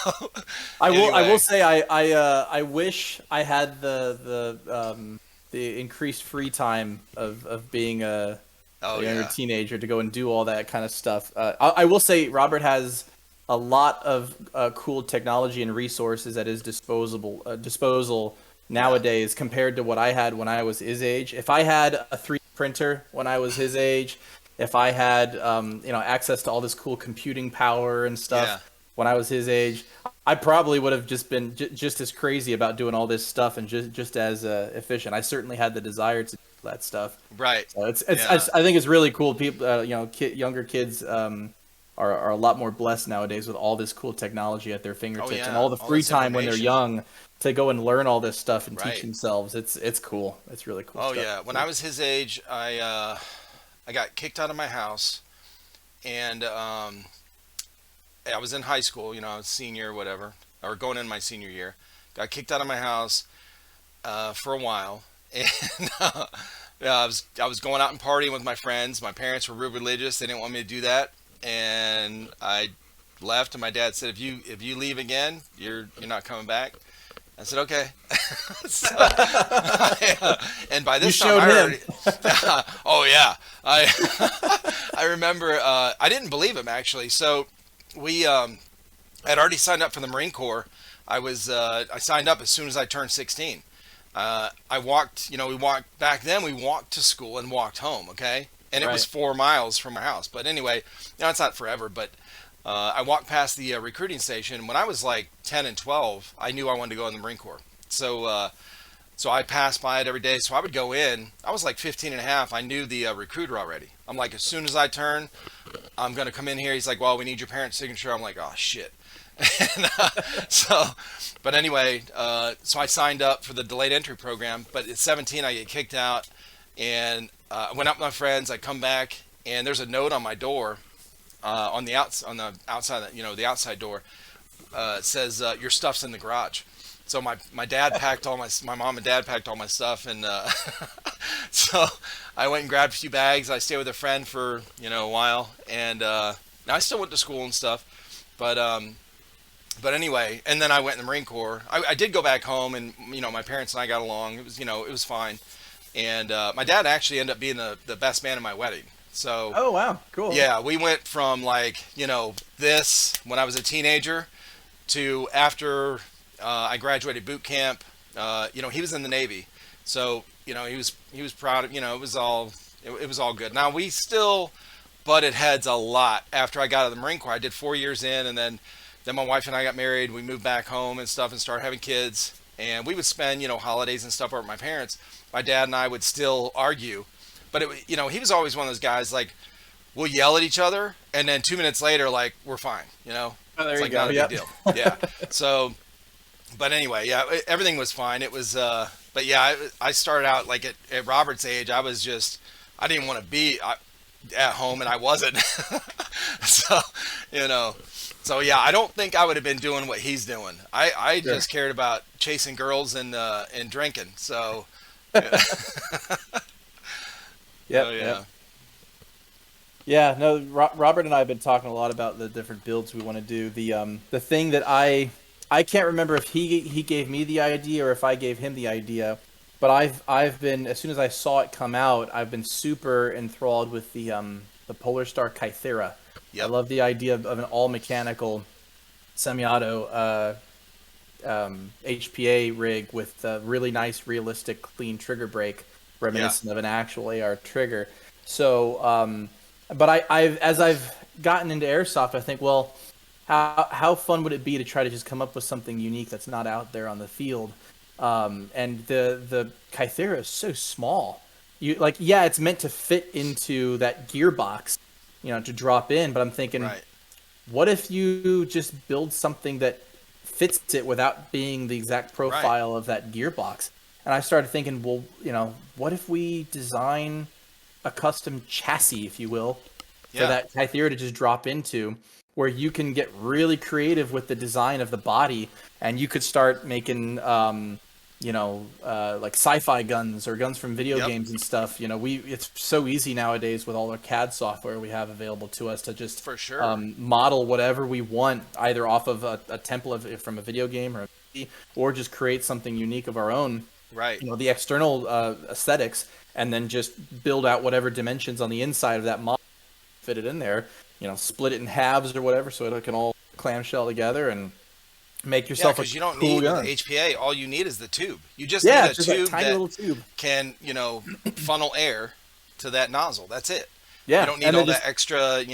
I will say I wish I had the increased free time of being a younger teenager to go and do all that kind of stuff. I will say Robert has a lot of cool technology and resources at his disposal nowadays compared to what I had when I was his age. If I had a 3D printer when I was his age, if I had access to all this cool computing power and stuff when I was his age, I probably would have just been just as crazy about doing all this stuff and just as efficient. I certainly had the desire to do that stuff. Right. So I think it's really cool. People, younger kids are a lot more blessed nowadays with all this cool technology at their fingertips and all the free time when they're young to go and learn all this stuff and teach themselves. It's cool. It's really cool. Oh stuff. yeah. When I was his age, I got kicked out of my house, and I was in high school. Senior, whatever, or going in my senior year. Got kicked out of my house for a while, and I was going out and partying with my friends. My parents were real religious. They didn't want me to do that, and I left. And my dad said, "If you leave again, you're not coming back." I said, okay. And by this time, I already, oh yeah, I remember. I didn't believe him actually. So we I'd already signed up for the Marine Corps. I signed up as soon as I turned 16. I walked. We walked back then. We walked to school and walked home. Okay, and it was 4 miles from my house. But anyway, it's not forever. But I walked past the recruiting station. When I was like 10 and 12, I knew I wanted to go in the Marine Corps. So I passed by it every day. So I would go in. I was like 15 and a half. I knew the recruiter already. I'm like, as soon as I turn, I'm going to come in here. He's like, well, we need your parents' signature. I'm like, oh, shit. And, but anyway, so I signed up for the delayed entry program. But at 17, I get kicked out. And I went out with my friends. I come back, and there's a note on my door. On the outside, the outside door, it says your stuff's in the garage. So my dad packed my mom and dad packed all my stuff, and so I went and grabbed a few bags. I stayed with a friend for a while, and now I still went to school and stuff, but anyway, and then I went in the Marine Corps. I did go back home, and my parents and I got along. It was it was fine, and my dad actually ended up being the best man at my wedding. So oh wow, cool. Yeah, we went from like this when I was a teenager to after I graduated boot camp. He was in the Navy, so he was proud of it was all good. Now we still butted heads a lot after I got out of the Marine Corps. I did 4 years in, and then my wife and I got married. We moved back home and stuff and started having kids, and we would spend holidays and stuff over at my parents. My dad and I would still argue. But he was always one of those guys, like, we'll yell at each other, and then 2 minutes later, like, we're fine, Oh, there it's you like go. not a big deal. Yeah. So, but anyway, yeah, everything was fine. It was, but yeah, I started out like at Robert's age. I didn't want to be at home, and I wasn't. So So yeah, I don't think I would have been doing what he's doing. I Sure. just cared about chasing girls and drinking. So yeah. So Yep, yep. yeah. Yeah, no, Robert and I have been talking a lot about the different builds we want to do. The thing that I can't remember if he gave me the idea or if I gave him the idea, but I've been, as soon as I saw it come out, I've been super enthralled with the Polar Star Kythera. I Yep. love the idea of an all mechanical semi-auto HPA rig with a really nice, realistic, clean trigger break, Yeah. reminiscent of an actual AR trigger. So, but I've as I've gotten into airsoft, I think, well, how fun would it be to try to just come up with something unique that's not out there on the field? And the Kythera is so small. You like, yeah, it's meant to fit into that gearbox, to drop in. But I'm thinking, Right. what if you just build something that fits it without being the exact Right. profile of that gearbox? And I started thinking, well, what if we design a custom chassis, if you will, for Yeah. that Kythera to just drop into, where you can get really creative with the design of the body, and you could start making, like sci-fi guns or guns from video Yep. games and stuff. It's so easy nowadays with all the CAD software we have available to us to just For sure. model whatever we want, either off of a template from a video game or just create something unique of our own. Right. The external aesthetics, and then just build out whatever dimensions on the inside of that model, fit it in there, split it in halves or whatever, so it can all clamshell together and make Yeah, yourself because a you don't cool need with gun. the HPA. All you need is the tube. You just Yeah, need a it's just that tube tiny that little tube. can, funnel air to that nozzle. That's it. You Yeah, don't need and all then that just extra,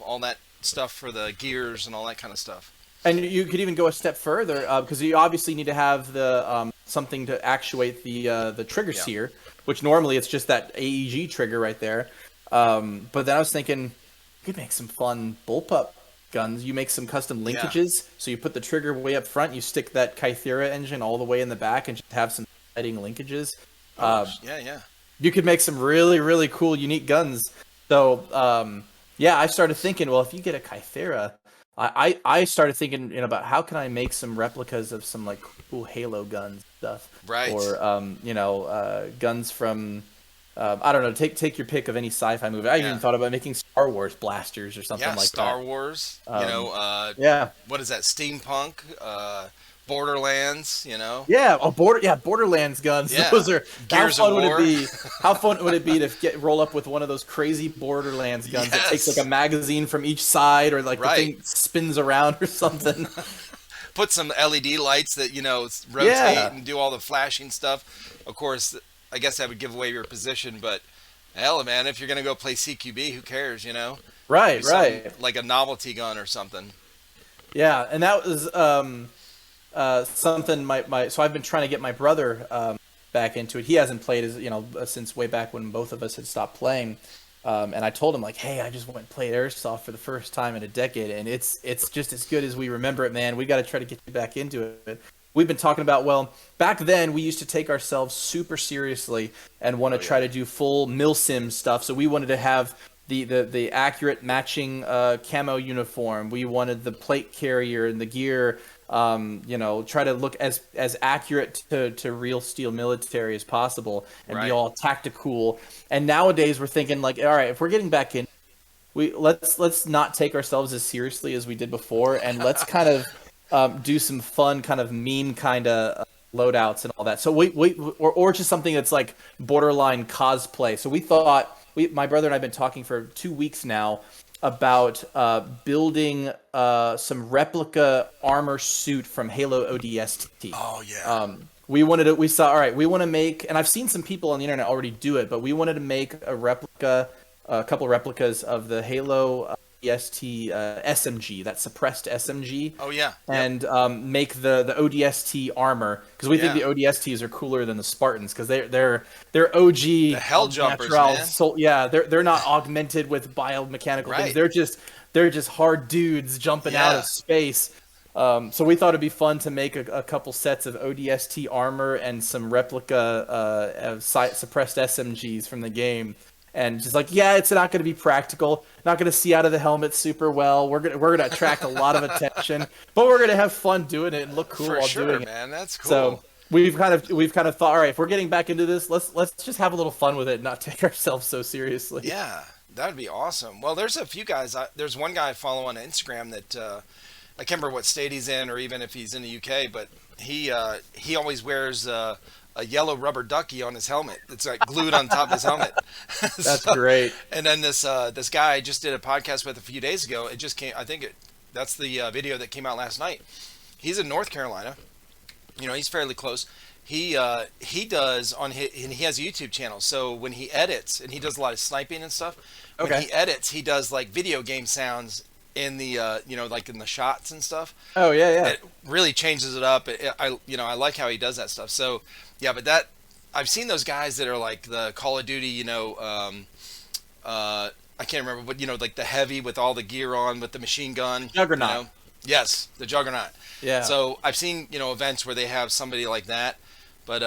all that stuff for the gears and all that kind of stuff. and you could even go a step further, because you obviously need to have the something to actuate the trigger Yeah. sear, which normally it's just that AEG trigger right there. But then I was thinking, you could make some fun bullpup guns. You make some custom Yeah. linkages, so you put the trigger way up front, you stick that Kythera engine all the way in the back, and just have some exciting linkages. Yeah, yeah. You could make some really, really cool, unique guns. So, yeah, I started thinking, well, if you get a Kythera, I started thinking, about how can I make some replicas of some like cool Halo guns stuff, Right. or guns from I don't know, take your pick of any sci-fi movie. I Yeah. even thought about making Star Wars blasters or something Yeah, like Star that. Wars, Yeah, what is that? Steampunk, Borderlands, yeah, Borderlands guns. Yeah. Those are Gears how of fun would War. it be? How fun would it be to roll up with one of those crazy Borderlands guns that takes Yes. like a magazine from each side, or like Right. the thing spins around or something? Put some LED lights that, rotate Yeah. and do all the flashing stuff. Of course, I guess that would give away your position, but hell, man, if you're going to go play CQB, who cares, Right, Do something right. like a novelty gun or something. Yeah, and that was something so I've been trying to get my brother back into it. He hasn't played since way back when both of us had stopped playing. And I told him, like, hey, I just went and played airsoft for the first time in a decade, and it's just as good as we remember it, man. We got to try to get you back into it. We've been talking about, well, back then we used to take ourselves super seriously and want to try to do full milsim stuff. So we wanted to have the accurate matching camo uniform. We wanted the plate carrier and the gear. Try to look as accurate to real steel military as possible, and be Right. all tactical. And nowadays we're thinking, like, all right, if we're getting back in, let's not take ourselves as seriously as we did before, and let's kind of do some fun, kind of meme kind of loadouts and all that. So or just something that's like borderline cosplay. So we thought, my brother and I've been talking for 2 weeks now about building some replica armor suit from Halo ODST. Oh, yeah. We saw, all right, we want to make, and I've seen some people on the internet already do it, but we wanted to make a couple replicas of the Halo ODST SMG, that suppressed SMG. Oh, yeah. And make the ODST armor, because we think Yeah. the ODSTs are cooler than the Spartans, because they're OG The hell jumpers, man. They're not augmented with biomechanical Right. things. They're just hard dudes jumping out Yeah. of space. So we thought it'd be fun to make a couple sets of ODST armor and some replica suppressed SMGs from the game. And she's like, yeah, it's not going to be practical. Not going to see out of the helmet super well. We're gonna attract a lot of attention, but we're gonna have fun doing it and look cool For while sure, doing it. man. That's cool. So we've kind of thought, all right, if we're getting back into this, let's just have a little fun with it and not take ourselves so seriously. Yeah, that would be awesome. Well, there's a few guys. There's one guy I follow on Instagram that I can't remember what state he's in or even if he's in the UK, but he always wears a yellow rubber ducky on his helmet. It's like glued on top of his helmet. That's great. And then this guy I just did a podcast with a few days ago. It just came. I think that's the video that came out last night. He's in North Carolina. You know, he's fairly close. He does on his, and he has a YouTube channel. So when he edits, and he does a lot of sniping and stuff. When he edits, he does like video game sounds in the like in the shots and stuff. Oh yeah. It really changes it up. I like how he does that stuff. So yeah, but that I've seen those guys that are like the Call of Duty, I can't remember, but like the heavy with all the gear on with the machine gun. Juggernaut. Yes, the Juggernaut. Yeah. So I've seen events where they have somebody like that. But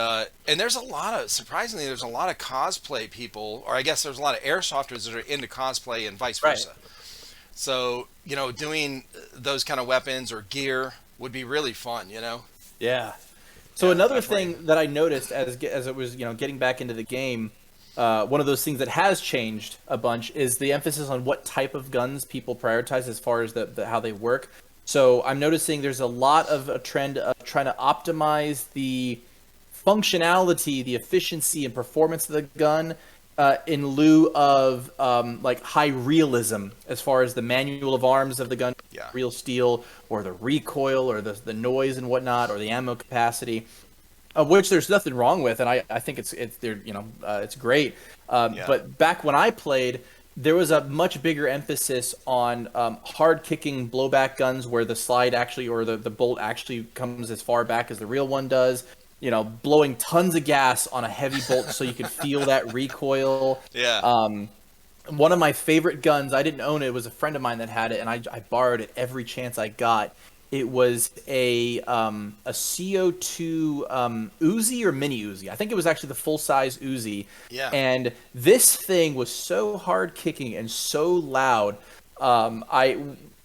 and there's a lot of cosplay people, or I guess there's a lot of airsofters that are into cosplay and vice versa. Right. So, doing those kind of weapons or gear would be really fun, Yeah. So another definitely. thing that I noticed as it was, getting back into the game, one of those things that has changed a bunch is the emphasis on what type of guns people prioritize as far as how they work. So I'm noticing there's a lot of a trend of trying to optimize the functionality, the efficiency and performance of the gun in lieu of like high realism as far as the manual of arms of the gun, real steel, or the recoil, or the noise and whatnot, or the ammo capacity, of which there's nothing wrong with, and I think it's great. But back when I played, there was a much bigger emphasis on hard kicking blowback guns where the slide actually, or the bolt actually comes as far back as the real one does. Blowing tons of gas on a heavy bolt so you could feel that recoil. Yeah. One of my favorite guns, I didn't own it. It was a friend of mine that had it, and I borrowed it every chance I got. It was a CO2 Uzi or mini Uzi. I think it was actually the full-size Uzi. Yeah. And this thing was so hard kicking and so loud.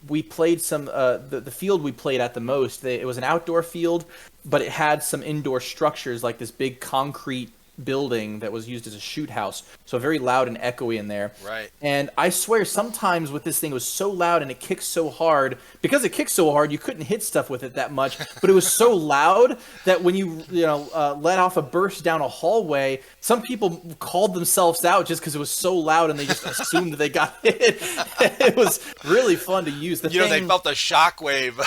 We played some the field we played at the most. It was an outdoor field, but it had some indoor structures like this big concrete building that was used as a shoot house. So very loud and echoey in there. Right. And I swear sometimes with this thing, it was so loud and it kicks so hard. Because it kicks so hard, you couldn't hit stuff with it that much. But it was so loud that when you let off a burst down a hallway, some people called themselves out just because it was so loud and they just assumed they got hit. It was really fun to use. They felt the shockwave.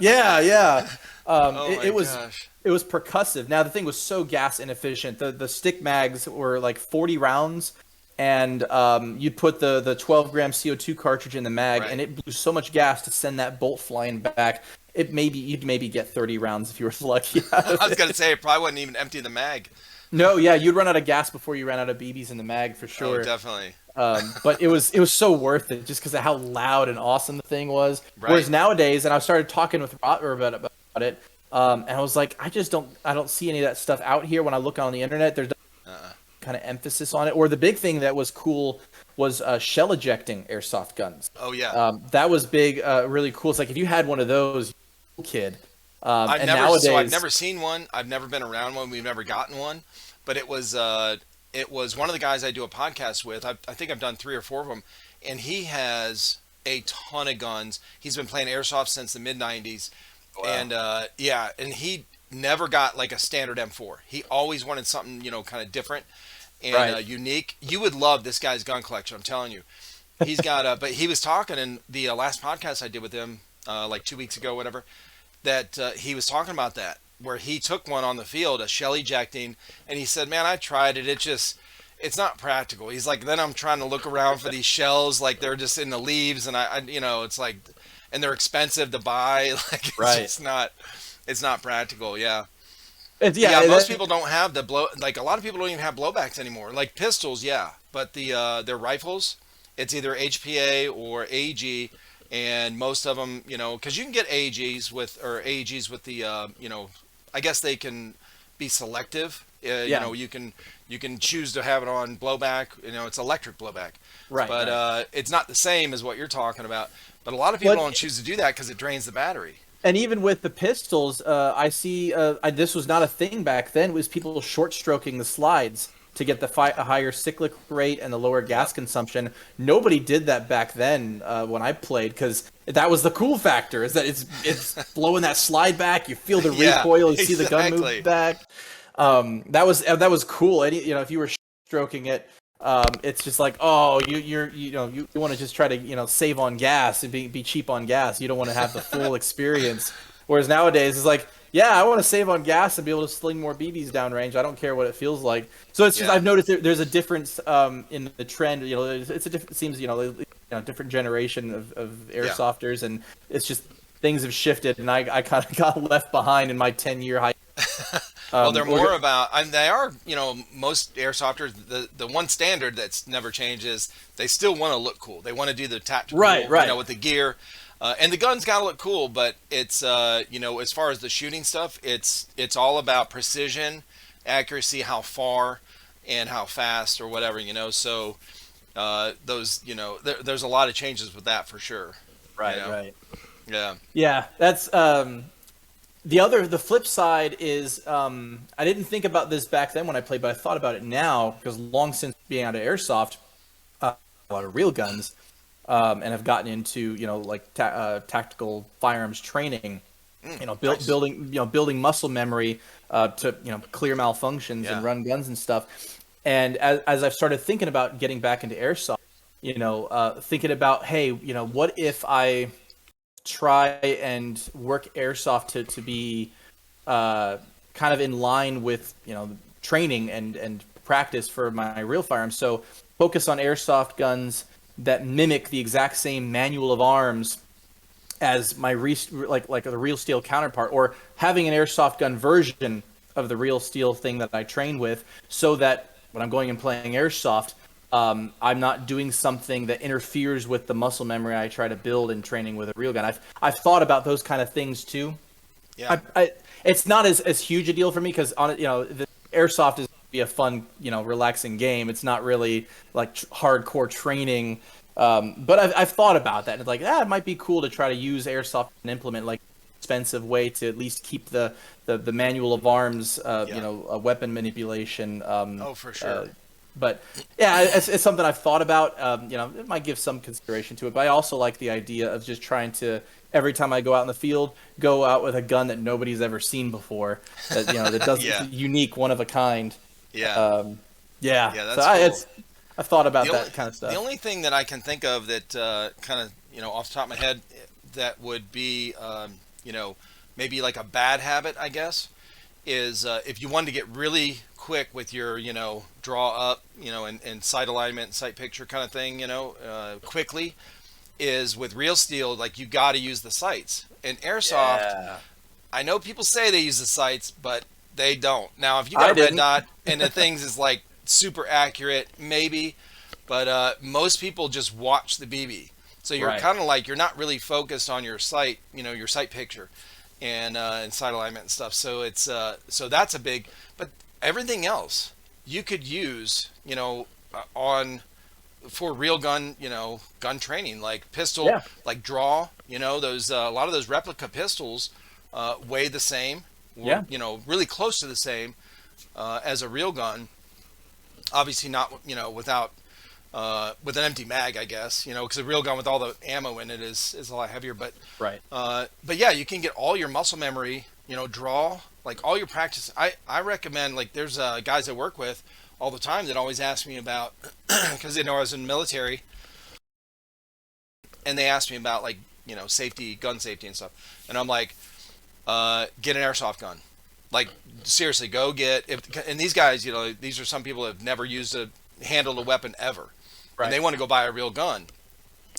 Yeah. Gosh. It was percussive. Now, the thing was so gas inefficient. The stick mags were like 40 rounds, and you'd put the 12-gram CO2 cartridge in the mag, right. and it blew so much gas to send that bolt flying back. You'd maybe get 30 rounds if you were lucky. I was going to say, it probably wouldn't even empty the mag. No, yeah, you'd run out of gas before you ran out of BBs in the mag for sure. Oh, definitely. But it was so worth it just because of how loud and awesome the thing was. Right. Whereas nowadays, and I started talking with Robert about it, and I was like, I don't see any of that stuff out here when I look on the internet. There's kind of emphasis on it. Or the big thing that was cool was shell ejecting airsoft guns. Oh yeah. That was big, really cool. It's like if you had one of those, kid. I've nowadays, never seen one. I've never been around one. We've never gotten one. But it was one of the guys I do a podcast with. I think I've done 3 or 4 of them, and he has a ton of guns. He's been playing airsoft since the mid '90s. Wow. And and he never got like a standard M4. He always wanted something, kind of different and unique. You would love this guy's gun collection, I'm telling you. He's got but he was talking in the last podcast I did with him like 2 weeks ago, whatever, that he was talking about that, where he took one on the field, a shell ejecting, and he said, man, I tried it. It's not practical. He's like, then I'm trying to look around for these shells, like they're just in the leaves, and I it's like, and they're expensive to buy. Like it's not practical. Yeah. Most people don't have a lot of people don't even have blowbacks anymore. Like pistols, yeah, but their rifles, it's either HPA or AEG, and most of them, because you can get AEGs with the, I guess they can be selective. Yeah. You know, you can choose to have it on blowback. You know, it's electric blowback. Right. But it's not the same as what you're talking about. But a lot of people don't choose to do that because it drains the battery. And even with the pistols, I see this was not a thing back then. It was people short stroking the slides to get the a higher cyclic rate and the lower gas consumption. Nobody did that back then when I played, because that was the cool factor, is that it's blowing that slide back. You feel the recoil, you see the gun move back. That was cool. And, you know, if you were stroking it, it's just like, oh, you want to just try to, save on gas and be cheap on gas. You don't want to have the full experience. Whereas nowadays it's like, yeah, I want to save on gas and be able to sling more BBs downrange. I don't care what it feels like. So it's just, I've noticed there's a difference in the trend. You know, it's a different, seems, different generation of airsofters, and it's just things have shifted, and I kind of got left behind in my 10-year high. Well, they're more about, and they are, most airsofters, the one standard that's never changed is they still want to look cool. They want to do the tactical, right. With the gear. And the gun's got to look cool, but it's, as far as the shooting stuff, it's all about precision, accuracy, how far, and how fast or whatever, So those, there's a lot of changes with that for sure. Right. Yeah. Yeah, that's the flip side is I didn't think about this back then when I played, but I thought about it now, because long since being out of airsoft, a lot of real guns. And have gotten into tactical firearms training, nice. building muscle memory to clear malfunctions and run guns and stuff. And as I've started thinking about getting back into airsoft, thinking about, hey, what if I try and work airsoft to be kind of in line with training and practice for my real firearms. So focus on airsoft guns that mimic the exact same manual of arms as my like the real steel counterpart, or having an airsoft gun version of the real steel thing that I train with, so that when I'm going and playing airsoft, I'm not doing something that interferes with the muscle memory I try to build in training with a real gun. I've thought about those kind of things too. Yeah, it's not as huge a deal for me, because the airsoft is be a fun, relaxing game. It's not really like hardcore training. But I've thought about that. It's like, it might be cool to try to use airsoft and implement like expensive way to at least keep the manual of arms, weapon manipulation. For sure. But yeah, it's something I've thought about. It might give some consideration to it. But I also like the idea of just trying to, every time I go out in the field, go out with a gun that nobody's ever seen before. That that does unique, one of a kind. Yeah. That's cool. I've thought about that kind of stuff. The only thing that I can think of that kind of, off the top of my head, that would be, maybe like a bad habit, I guess, is if you wanted to get really quick with your, draw up, and sight alignment and sight picture kind of thing, quickly, is with real steel, like you got to use the sights. In airsoft, I know people say they use the sights, but they don't. Now, if you got a red dot and the things is like super accurate, maybe, but most people just watch the BB. So you're kind of like, you're not really focused on your sight, your sight picture and sight alignment and stuff. So it's so that's a big, but everything else you could use, on for real gun, gun training, like pistol, like draw, those a lot of those replica pistols weigh the same. Really close to the same as a real gun. Obviously not, without with an empty mag, I guess, because a real gun with all the ammo in it is a lot heavier. But but yeah, you can get all your muscle memory, draw, like all your practice. I recommend, like, there's guys I work with all the time that always ask me about, because they know I was in the military, and they ask me about, like, safety, gun safety and stuff, and I'm like, get an airsoft gun. Like, seriously, go get, and these guys, these are some people that have never handled a weapon ever. And they want to go buy a real gun.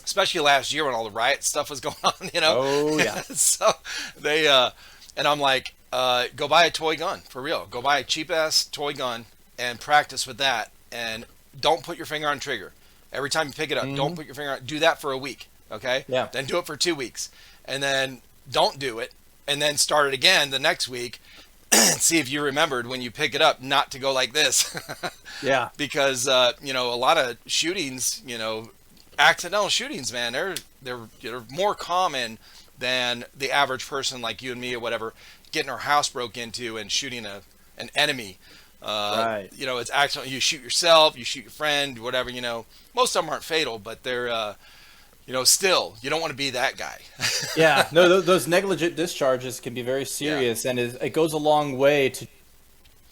Especially last year when all the riot stuff was going on, Oh, yeah. So they, and I'm like, go buy a toy gun, for real. Go buy a cheap-ass toy gun and practice with that. And don't put your finger on trigger. Every time you pick it up, don't put your finger on, do that for a week, okay? Yeah. Then do it for 2 weeks. And then don't do it. And then start it again the next week. see if you remembered when you pick it up not to go like this. Yeah. Because you know, a lot of shootings, you know, accidental shootings, man, they're more common than the average person like you and me or whatever getting our house broke into and shooting an enemy. Right. You know, it's accidental. You shoot yourself, you shoot your friend, whatever. You know, most of them aren't fatal, but they're you know, still, you don't want to be that guy. Yeah. No, those negligent discharges can be very serious, and it goes a long way to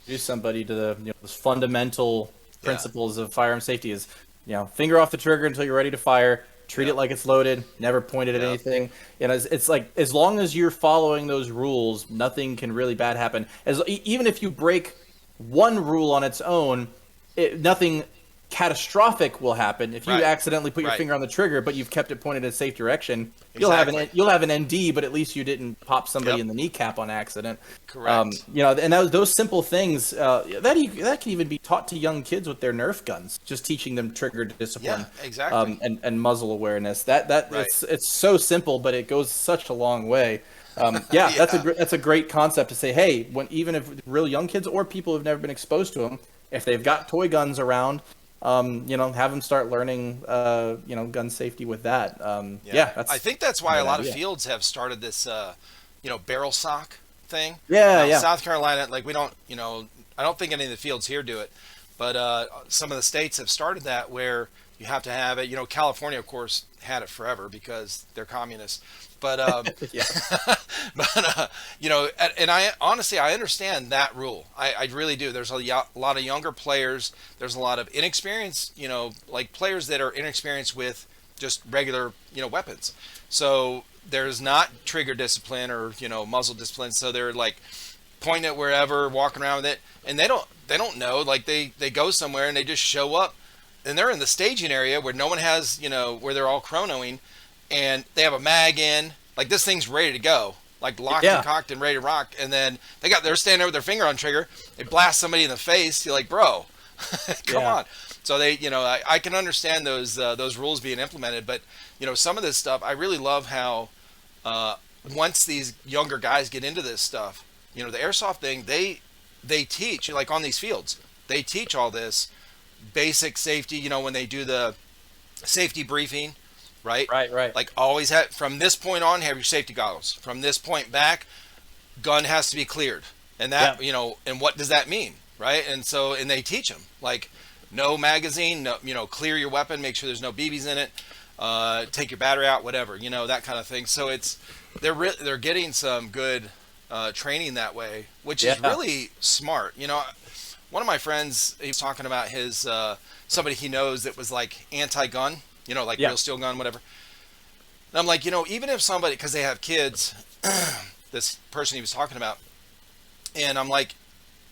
introduce somebody to the, you know, those fundamental principles of firearm safety. Is, you know, finger off the trigger until you're ready to fire. Treat it like it's loaded. Never point it at anything. You know, it's like, as long as you're following those rules, nothing can really bad happen. Even if you break one rule on its own, nothing catastrophic will happen. If you accidentally put your finger on the trigger, but you've kept it pointed in a safe direction, you'll have an ND, but at least you didn't pop somebody in the kneecap on accident. Correct. You know, and those simple things that can even be taught to young kids with their Nerf guns. Just teaching them trigger discipline, and muzzle awareness. It's so simple, but it goes such a long way. That's a great concept to say. Hey, even if real young kids or people who've never been exposed to them, if they've got toy guns around, you know, have them start learning, you know, gun safety with that. I think that's why a lot of fields have started this, you know, barrel sock thing. South Carolina, like, we don't, you know, I don't think any of the fields here do it, but some of the states have started that, where you have to have it. You know, California, of course, had it forever because they're communists. But you know, and I honestly, I understand that rule. I really do. There's a lot of younger players. There's a lot of inexperienced, you know, like players that are inexperienced with just regular, you know, weapons. So there's not trigger discipline or, you know, muzzle discipline. So they're like pointing it wherever, walking around with it, and they don't know. Like they go somewhere and they just show up, and they're in the staging area where no one has, you know, where they're all chronoing. And they have a mag in, like this thing's ready to go, like locked and cocked and ready to rock. And then they're standing there with their finger on trigger. They blast somebody in the face. You're like, bro, come on. So they, you know, I can understand those rules being implemented, but you know, some of this stuff, I really love how once these younger guys get into this stuff, you know, the airsoft thing, they teach, like on these fields, they teach all this basic safety. You know, when they do the safety briefing. Right. Like, always have, from this point on, have your safety goggles. From this point back, gun has to be cleared. And that, you know, and what does that mean? Right. And so, and they teach them, like, no magazine, no, you know, clear your weapon, make sure there's no BBs in it, take your battery out, whatever, you know, that kind of thing. So they're getting some good training that way, which is really smart. You know, one of my friends, he was talking about his somebody he knows that was like anti-gun. You know, like real steel gun, whatever. And I'm like, you know, even if somebody, because they have kids, this person he was talking about, and I'm like,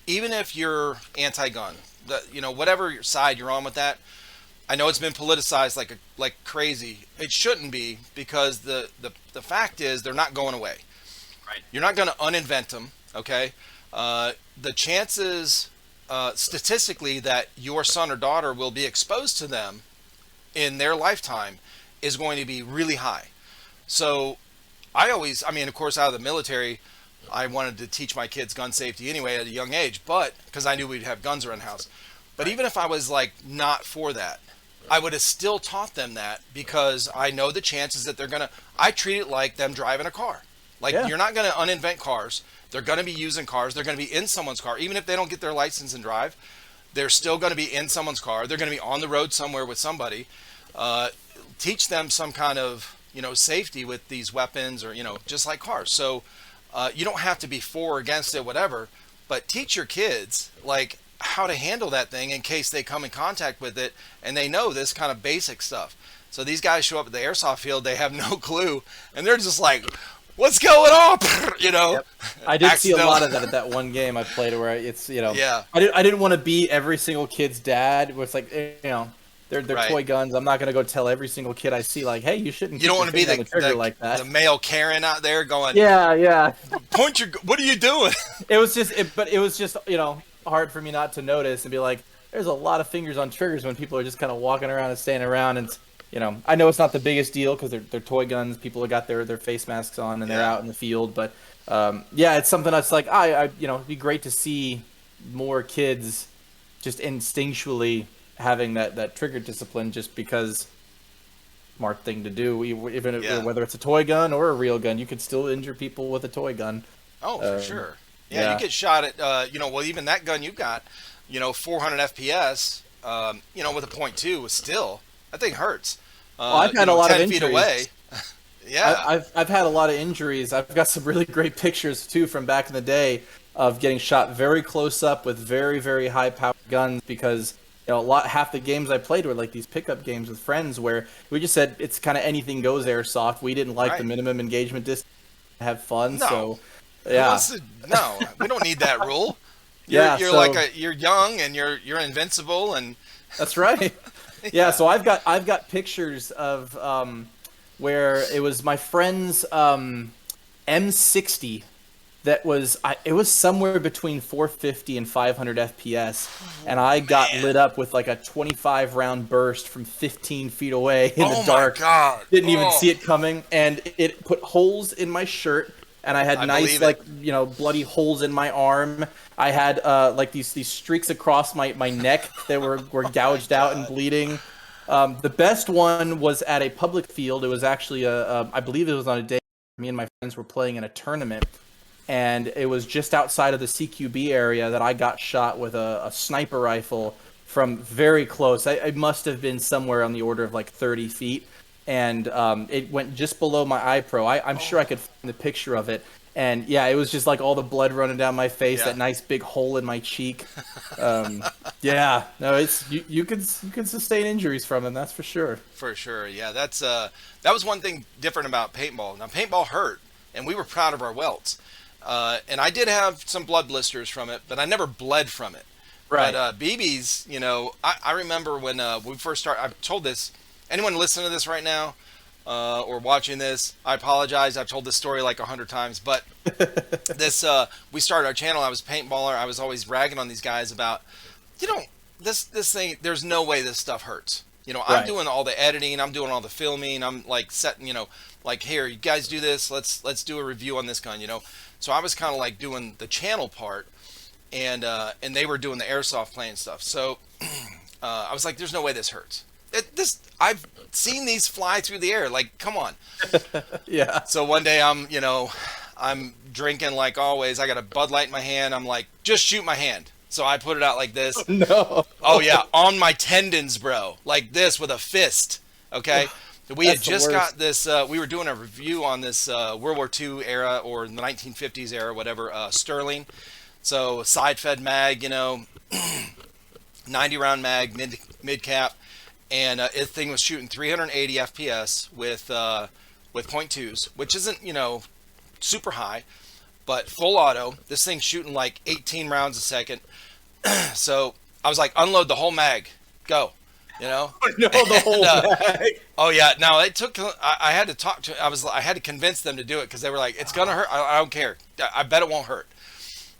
even if you're anti-gun, you know, whatever side you're on with that, I know it's been politicized like crazy. It shouldn't be, because the fact is they're not going away. Right. You're not going to uninvent them, okay? The chances, statistically, that your son or daughter will be exposed to them in their lifetime is going to be really high. So I mean, of course, out of the military, I wanted to teach my kids gun safety anyway at a young age, but because I knew we'd have guns around the house. But even if I was like not for that, I would have still taught them that, because I know the chances that I treat it like them driving a car. Like, you're not going to uninvent cars. They're going to be using cars. They're going to be in someone's car. Even if they don't get their license and drive, they're still going to be in someone's car. They're going to be on the road somewhere with somebody. Teach them some kind of, you know, safety with these weapons, or, you know, just like cars. So you don't have to be for or against it, whatever, but teach your kids, like, how to handle that thing in case they come in contact with it, and they know this kind of basic stuff. So these guys show up at the airsoft field, they have no clue, and they're just like, what's going on? You know, I did see a lot of that at that one game I played, where it's, you know, I didn't want to be every single kid's dad. Where it's like, you know, they're toy guns. I'm not going to go tell every single kid I see, like, hey, you shouldn't. You don't want to be the like that. The male Karen out there going, point your, what are you doing? It was just, you know, hard for me not to notice and be like, there's a lot of fingers on triggers when people are just kind of walking around and standing around, and I know it's not the biggest deal because they're toy guns. People have got their face masks on and they're Yeah. out in the field. But yeah, it's something that's like it'd be great to see more kids just instinctually having that trigger discipline, just because smart thing to do. Even Yeah. whether it's a toy gun or a real gun, you could still injure people with a toy gun. Oh, for sure. Yeah, you Yeah. get shot at, well, even that gun you got, 400 FPS, with a .2 still, that thing hurts. Well, I've had a lot of 10 feet injuries. away. Yeah. I've had a lot of injuries. I've got some really great pictures too from back in the day of getting shot very close up with very, very high powered guns, because half the games I played were like these pickup games with friends where we just said it's kind of anything goes airsoft. We didn't like the Right. minimum engagement distance to have fun. No. So Who yeah. wants to- no, we don't need that rule. Yeah, You're so- you're young and you're invincible, and That's right. Yeah, so I've got pictures of where it was my friend's M60 that it was somewhere between 450 and 500 FPS, and I got lit up with like a 25 round burst from 15 feet away in the dark. my God. Didn't even Oh. see it coming, and it put holes in my shirt. And I had I nice, believe like, bloody holes in my arm. I had like these streaks across my neck that were gouged out and bleeding. The best one was at a public field. It was actually I believe it was on a day me and my friends were playing in a tournament, and it was just outside of the CQB area that I got shot with a sniper rifle from very close. I must have been somewhere on the order of like 30 feet. And it went just below my eye pro. I'm sure I could find the picture of it. And yeah, it was just like all the blood running down my face, Yeah. that nice big hole in my cheek. Yeah, no, it's you can sustain injuries from it, that's for sure. For sure, yeah. That was one thing different about paintball. Now, paintball hurt, and we were proud of our welts. And I did have some blood blisters from it, but I never bled from it. Right. But BBs, I remember when we first started. I've told this. Anyone listening to this right now or watching this, I apologize. I've told this story like 100 times. But we started our channel. I was a paintballer. I was always ragging on these guys about, this thing. There's no way this stuff hurts. I'm Right. doing all the editing. I'm doing all the filming. I'm like setting, like, here, you guys do this. Let's do a review on this gun. So I was kind of like doing the channel part, and they were doing the airsoft playing stuff. So I was like, there's no way this hurts. I've seen these fly through the air. Like, come on. Yeah. So one day I'm drinking like always. I got a Bud Light in my hand. I'm like, just shoot my hand. So I put it out like this. No. Oh yeah, on my tendons, bro. Like this with a fist. Okay. We had That's the just worst. got this. We were doing a review on this World War II era or the 1950s era, whatever. Sterling. So side fed mag, 90 round mag, mid cap. And this thing was shooting 380 FPS with .2s, which isn't super high, but full auto. This thing's shooting like 18 rounds a second. So I was like, unload the whole mag, go. No, the whole bag. Oh yeah, no, it took. I had to talk to. I had to convince them to do it because they were like, it's gonna hurt. I don't care. I bet it won't hurt,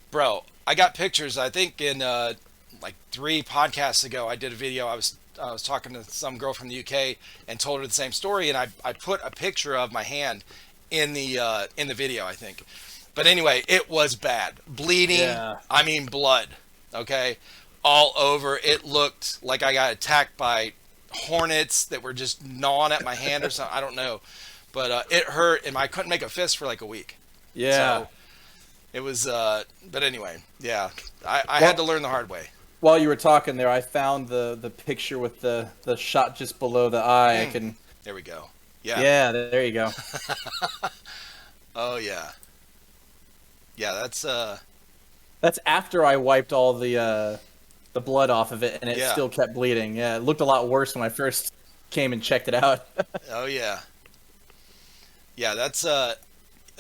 bro. I got pictures. I think in like 3 podcasts ago, I did a video. I was talking to some girl from the UK and told her the same story, and I put a picture of my hand in the video, I think. But anyway, it was bad, bleeding. Yeah. I mean blood. Okay, all over. It looked like I got attacked by hornets that were just gnawing at my hand or something. I don't know, but it hurt, and I couldn't make a fist for like a week. Yeah. So it was. But anyway, yeah, I had to learn the hard way. While you were talking there, I found the picture with the shot just below the eye. I can. There we go. Yeah. Yeah, there you go. Oh yeah. Yeah, That's after I wiped all the blood off of it, and it Yeah. still kept bleeding. Yeah, it looked a lot worse when I first came and checked it out. oh yeah. Yeah, that's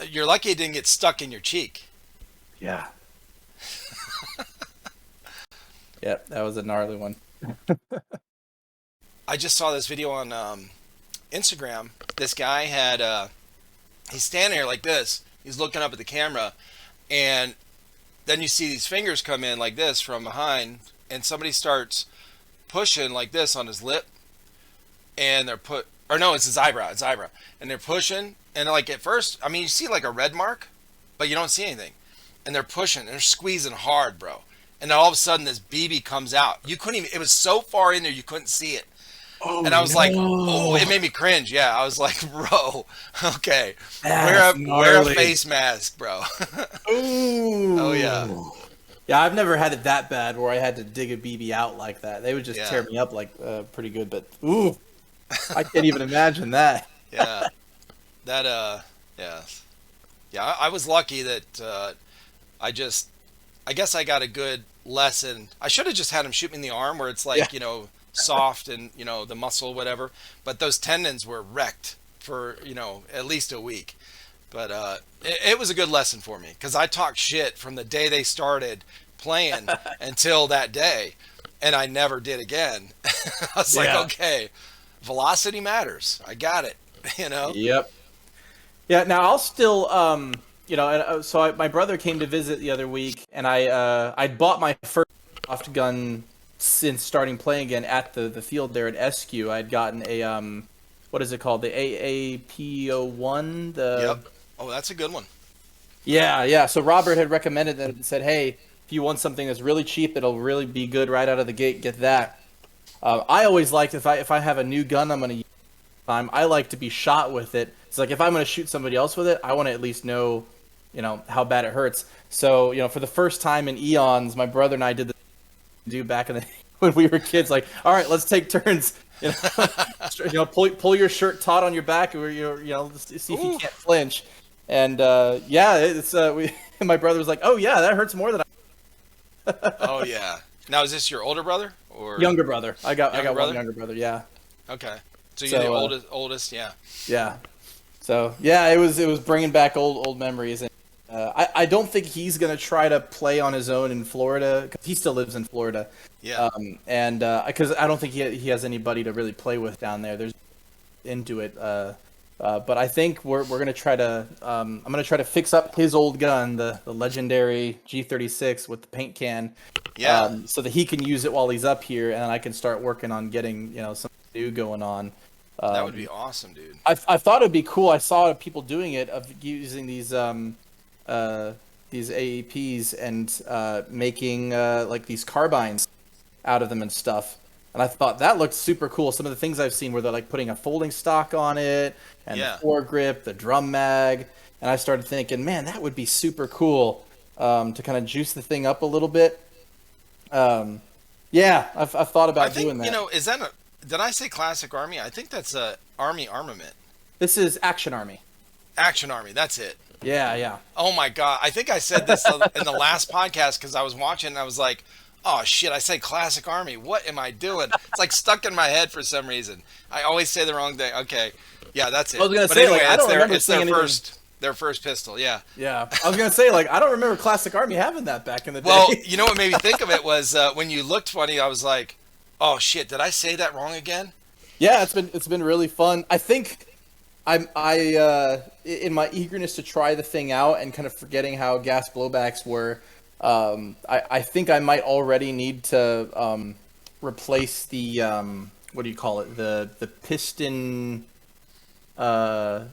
you're lucky it didn't get stuck in your cheek. Yeah. Yep, that was a gnarly one. I just saw this video on Instagram. This guy had he's standing here like this. He's looking up at the camera, and then you see these fingers come in like this from behind, and somebody starts pushing like this on his lip. and it's his eyebrow, and they're pushing, and like at first, I mean, you see like a red mark, but you don't see anything, and they're pushing, and they're squeezing hard, bro, and then all of a sudden this BB comes out. You couldn't even, it was so far in there you couldn't see it. Oh, And I was like, oh, no. it made me cringe. Yeah, I was like, bro, okay, That's wear a gnarly. face mask, bro. Ooh. Oh yeah, Yeah, I've never had it that bad where I had to dig a BB out like that. They would just yeah, tear me up like pretty good, but ooh, I can't even imagine that. yeah. That yeah, yeah. I was lucky that I just, I guess I got a good lesson. I should have just had him shoot me in the arm where it's Yeah. like, soft and, the muscle, whatever. But those tendons were wrecked for, at least a week. But it was a good lesson for me because I talked shit from the day they started playing until that day. And I never did again. I was like, Yeah. okay, velocity matters. I got it, Yep. Yeah. Now I'll still, my brother came to visit the other week, and I bought my first soft gun since starting playing again at the field there at SQ. I'd gotten a what is it called? The AAP01. Yep. Oh, that's a good one. Yeah. So Robert had recommended that and said, hey, if you want something that's really cheap, that'll really be good right out of the gate, get that. I always liked if I have a new gun I'm going to use time, I like to be shot with it. It's like if I'm going to shoot somebody else with it, I want to at least know, how bad it hurts. So, for the first time in eons, my brother and I did do back in the when we were kids. Like, all right, let's take turns. Pull your shirt taut on your back, or see if you can't flinch. And it's my brother was like, oh yeah, that hurts more than Oh yeah. Now is this your older brother or younger brother. I got brother? one younger brother. Yeah. Okay. So you're the oldest, yeah. Yeah. So yeah, it was bringing back old memories. And I don't think he's gonna try to play on his own in Florida because he still lives in Florida. Yeah. And because I don't think he has anybody to really play with down there. There's into it. But I think we're gonna try to. I'm gonna try to fix up his old gun, the legendary G36 with the paint can. Yeah. So that he can use it while he's up here, and I can start working on getting some new going on. That would be awesome, dude. I thought it'd be cool. I saw people doing it of using these AEPs and making like these carbines out of them and stuff. And I thought that looked super cool. Some of the things I've seen where they're like putting a folding stock on it and the foregrip, the drum mag. And I started thinking, man, that would be super cool to kind of juice the thing up a little bit. Yeah, I've thought about doing that. Is that did I say Classic Army? I think that's a Army armament. This is Action Army. Action Army, that's it. Yeah. Oh my God. I think I said this in the last podcast because I was watching and I was like, oh shit, I said Classic Army. What am I doing? It's like stuck in my head for some reason. I always say the wrong thing. Okay. Yeah, that's it. I was gonna but say, anyway, like, I don't remember it's seeing their first pistol, yeah. Yeah. I was gonna say, like, I don't remember Classic Army having that back in the day. Well, you know what made me think of it was when you looked funny, I was like, oh shit, did I say that wrong again? Yeah, it's been really fun. I think I in my eagerness to try the thing out and kind of forgetting how gas blowbacks were, I think I might already need to replace the what do you call it, the piston head.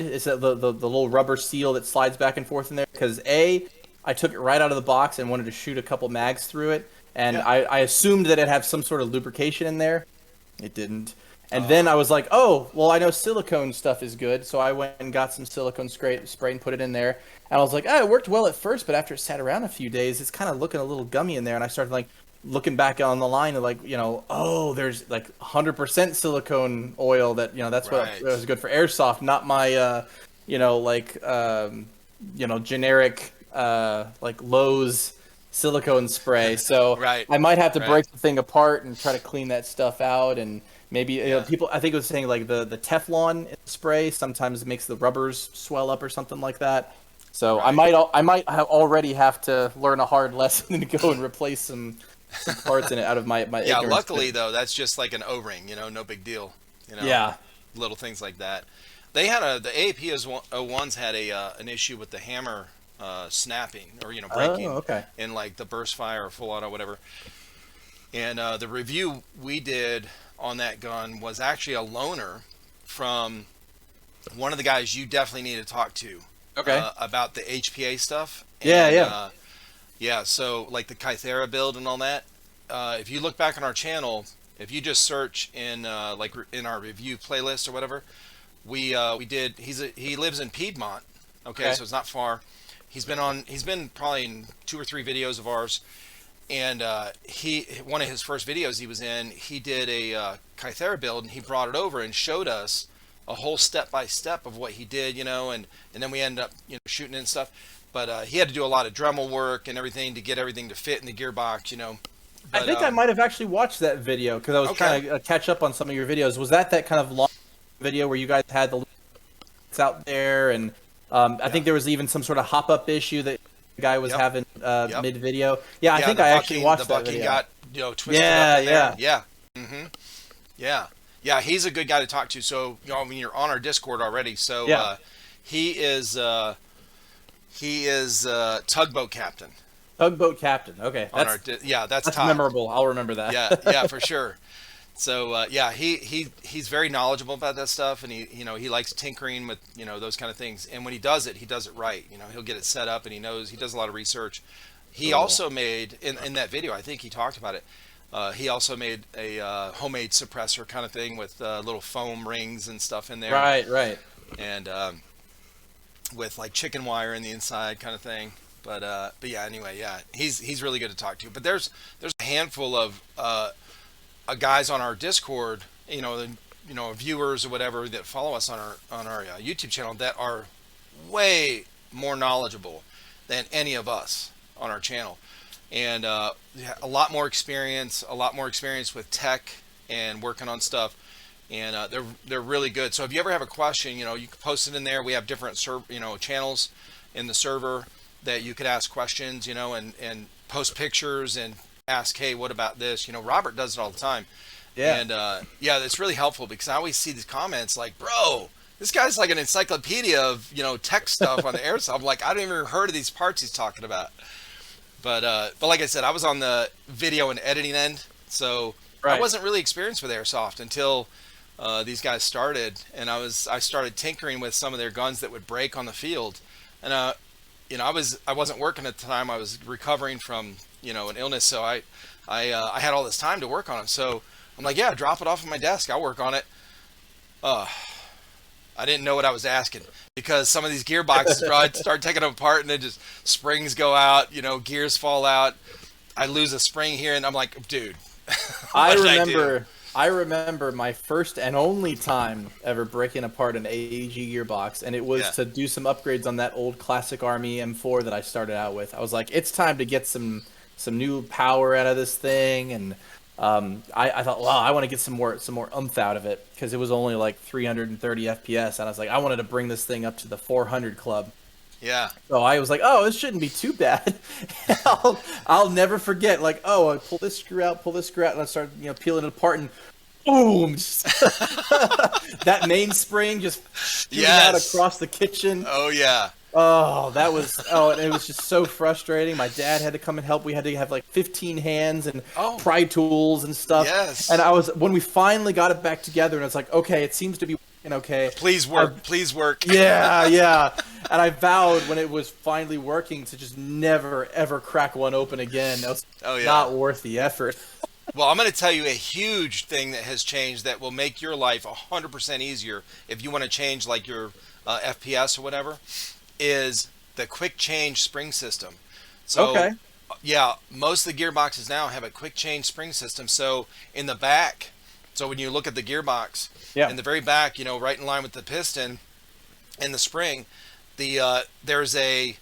Is that the little rubber seal that slides back and forth in there? Because I took it right out of the box and wanted to shoot a couple mags through it, and I assumed that it had some sort of lubrication in there. It didn't. And then I was like, oh, well, I know silicone stuff is good. So I went and got some silicone spray and put it in there. And I was like, it worked well at first, but after it sat around a few days, it's kind of looking a little gummy in there. And I started like looking back on the line and like, there's like 100% silicone oil that, that's what was good for airsoft, not my, generic, like Lowe's silicone spray. So I might have to break the thing apart and try to clean that stuff out. And maybe people, I think it was saying like the Teflon spray sometimes makes the rubbers swell up or something like that. So I might already have to learn a hard lesson and go and replace some parts in it out of my yeah. ignorance. Luckily though, that's just like an O-ring, no big deal. Little things like that. They had the AAP-01s had an issue with the hammer snapping or breaking in like the burst fire or full auto, whatever. And the review we did on that gun was actually a loaner from one of the guys you definitely need to talk to. Okay. About the HPA stuff. Yeah, And, yeah. Yeah, so like the Kythera build and all that. If you look back on our channel, if you just search in in our review playlist or whatever, we did. He lives in Piedmont. Okay, so it's not far. He's been probably in 2 or 3 videos of ours, and one of his first videos he was in, he did a Kythera build, and he brought it over and showed us a whole step by step of what he did, and then we ended up shooting it and stuff. But he had to do a lot of Dremel work and everything to get everything to fit in the gearbox. But, I think I might have actually watched that video because I was trying to catch up on some of your videos. Was that kind of long video where you guys had the out there, and I think there was even some sort of hop-up issue that the guy was having mid-video. Yeah, I think I actually watched that video. The bucking got twisted up in there. Yeah. Mm-hmm. Yeah, he's a good guy to talk to. So you're on our Discord already. So he is tugboat captain. Tugboat captain. Okay, that's memorable. I'll remember that. Yeah, for sure. So he's very knowledgeable about that stuff, and he likes tinkering with those kind of things. And when he does it right. He'll get it set up, and he does a lot of research. He also made in that video, I think he talked about it. He also made a homemade suppressor kind of thing with little foam rings and stuff in there. Right. And with like chicken wire in the inside kind of thing. But yeah, anyway, he's really good to talk to. But there's a handful of guys on our Discord, viewers or whatever that follow us on our YouTube channel that are way more knowledgeable than any of us on our channel, and a lot more experience with tech and working on stuff, and they're really good. So if you ever have a question, you can post it in there. We have different channels in the server that you could ask questions, and post pictures and ask, hey, what about this? Robert does it all the time. Yeah. And it's really helpful because I always see these comments like, bro, this guy's like an encyclopedia of tech stuff on the Airsoft. I'm like, I don't even heard of these parts he's talking about. But like I said, I was on the video and editing end, so I wasn't really experienced with Airsoft until these guys started, and I started tinkering with some of their guns that would break on the field, and I wasn't working at the time. I was recovering from an illness, so I had all this time to work on them. So I'm like, yeah, drop it off of my desk. I'll work on it. I didn't know what I was asking because some of these gearboxes, I'd start taking them apart and then just springs go out, gears fall out. I lose a spring here, and I'm like, dude. I remember my first and only time ever breaking apart an AEG gearbox, and it was to do some upgrades on that old classic Army M4 that I started out with. I was like, it's time to get some new power out of this thing, and I thought, wow, I want to get some more oomph out of it because it was only like 330 FPS, and I was like, I wanted to bring this thing up to the 400 club. Yeah. So I was like, oh, this shouldn't be too bad. I'll never forget, like, oh, I pull this screw out, and I started, peeling it apart, and boom! That mainspring just shooting out across the kitchen. Oh, yeah. Oh, and it was just so frustrating. My dad had to come and help. We had to have like 15 hands and pry tools and stuff. Yes. And when we finally got it back together, and it's like, okay, it seems to be working okay. Please work. Yeah. And I vowed when it was finally working to just never, ever crack one open again. That was not worth the effort. Well, I'm going to tell you a huge thing that has changed that will make your life 100% easier if you want to change like your FPS or whatever, is the quick change spring system. So, most of the gearboxes now have a quick change spring system. So in the back, when you look at the gearbox, in the very back, right in line with the piston and the spring, there's a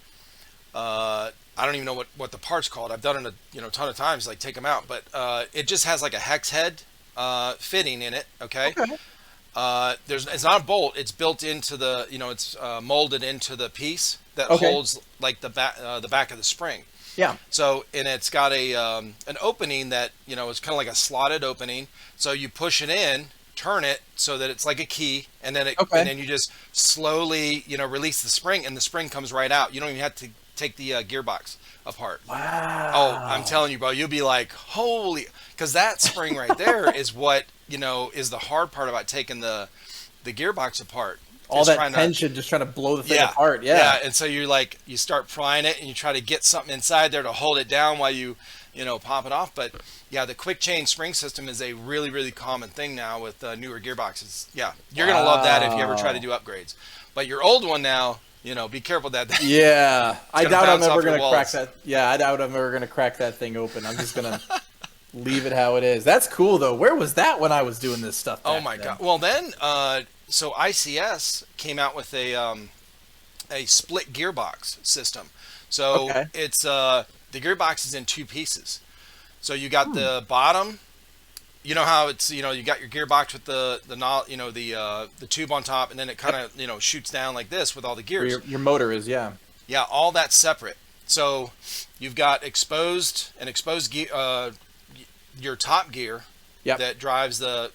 I don't even know what the part's called. I've done it a ton of times, like take them out, but it just has like a hex head fitting in it. Okay. It's not a bolt. It's built into the it's molded into the piece that holds like the back of the spring. Yeah. So and it's got a an opening that is kind of like a slotted opening. So you push it in, turn it so that it's like a key, and then and then you just slowly release the spring, and the spring comes right out. You don't even have to take the gearbox apart. Wow. Oh, I'm telling you, bro, you'll be like, holy, because that spring right there is what, is the hard part about taking the gearbox apart. All that tension, just trying to blow the thing apart. Yeah. And so you start prying it and you try to get something inside there to hold it down while you pop it off. But yeah, the quick change spring system is a really, really common thing now with newer gearboxes. Yeah, you're going to love that if you ever try to do upgrades. But your old one now, be careful that. Yeah, I doubt I'm ever going to crack that. Yeah, I doubt I'm ever going to crack that thing open. I'm just going to leave it how it is. That's cool, though. Where was that when I was doing this stuff? Oh, my God. Well, then, so ICS came out with a split gearbox system. So it's the gearbox is in two pieces. So you got the bottom. You know how it's you got your gearbox with the tube on top, and then it kind of shoots down like this with all the gears. Your motor is all that's separate. So you've got exposed gear, your top gear that drives the.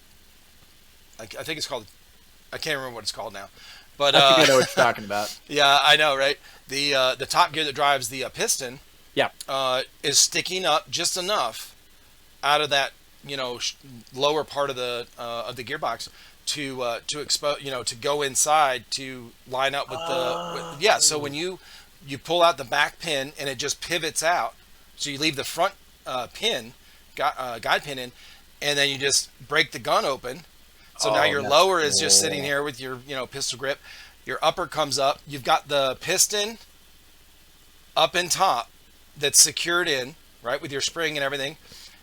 I think it's called. I can't remember what it's called now, but I think I know what you're talking about. Yeah, I know, right? The top gear that drives the piston, is sticking up just enough out of that lower part of the gearbox to expose to go inside to line up with the So when you pull out the back pin and it just pivots out, so you leave the front pin guide pin in, and then you just break the gun open. So now your lower is just sitting here with your pistol grip. Your upper comes up. You've got the piston up in top that's secured in, right, with your spring and everything.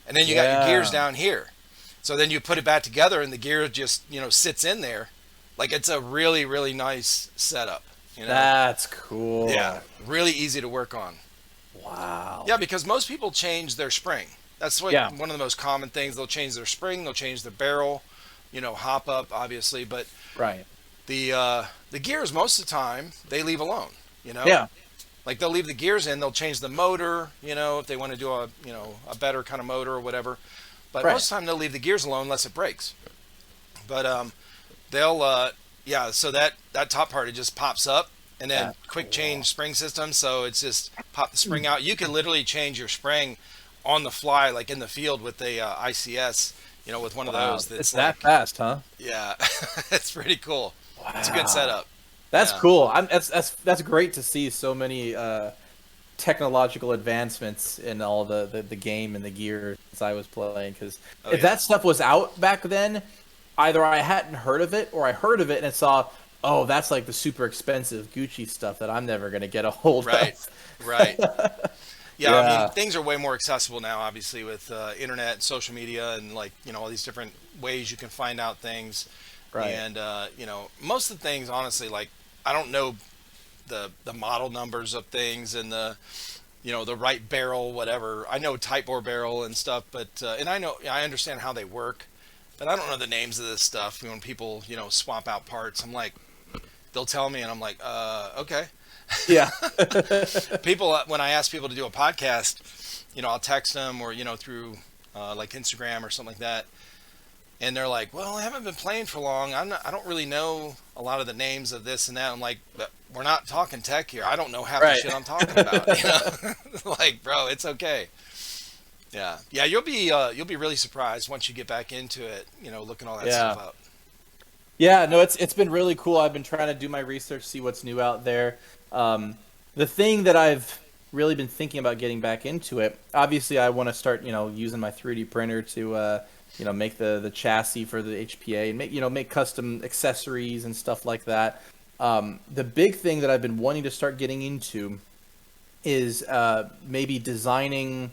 And then you got your gears down here. So then you put it back together and the gear just, sits in there. Like, it's a really, really nice setup. That's cool. Yeah, really easy to work on. Wow. Yeah, because most people change their spring. That's one of the most common things. They'll change their spring, they'll change the barrel, hop up, obviously. But the gears, most of the time, they leave alone, Yeah. Like, they'll leave the gears in, they'll change the motor, if they want to do a better kind of motor or whatever. But most of the time they'll leave the gears alone unless it breaks. But they'll so that top part, it just pops up, and then quick change spring system, so it's just pop the spring out. You can literally change your spring on the fly, like in the field with a ICS, with one of those. It's that fast, huh? Yeah, it's pretty cool. Wow. It's a good setup. That's cool. That's great to see so many technological advancements in all the game and the gear as I was playing. Because if that stuff was out back then, either I hadn't heard of it or I heard of it and I saw, that's like the super expensive Gucci stuff that I'm never going to get a hold of. Right. Yeah, I mean, things are way more accessible now, obviously, with internet and social media and, like, all these different ways you can find out things. Right. And, most of the things, honestly, like, I don't know the model numbers of things and the right barrel, whatever. I know type bore barrel and stuff, but and I understand how they work, but I don't know the names of this stuff. When people swap out parts, I'm like, they'll tell me, and I'm like, okay. Yeah. People, when I ask people to do a podcast, I'll text them or through like Instagram or something like that. And they're like, well, I haven't been playing for long. I don't really know a lot of the names of this and that. I'm like, but we're not talking tech here. I don't know half the shit I'm talking about. Like, bro, it's okay. Yeah. You'll be really surprised once you get back into it. Looking all that stuff up. Yeah. No, it's been really cool. I've been trying to do my research, see what's new out there. The thing that I've really been thinking about getting back into it. Obviously, I want to start, using my 3D printer to. Make the chassis for the HPA and make custom accessories and stuff like that. The big thing that I've been wanting to start getting into is maybe designing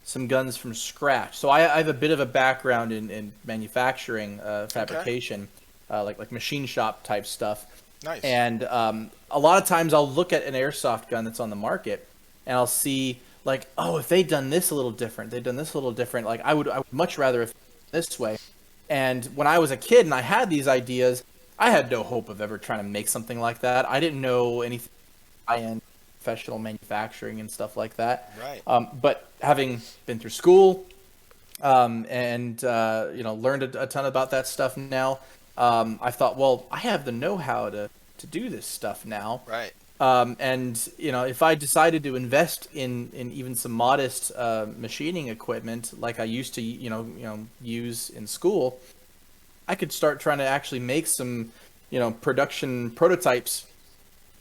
some guns from scratch. So I have a bit of a background in manufacturing, fabrication, like machine shop type stuff. Nice. And a lot of times I'll look at an airsoft gun that's on the market and I'll see, like, if they'd done this a little different, like I would much rather if this way. And when I was a kid and I had these ideas, I had no hope of ever trying to make something like that. I didn't know anything high-end professional manufacturing and stuff like that. Right. But having been through school and learned a ton about that stuff now, I thought, well, I have the know-how to do this stuff now. Right. And if I decided to invest in even some modest machining equipment like I used to use in school, I could start trying to actually make some production prototypes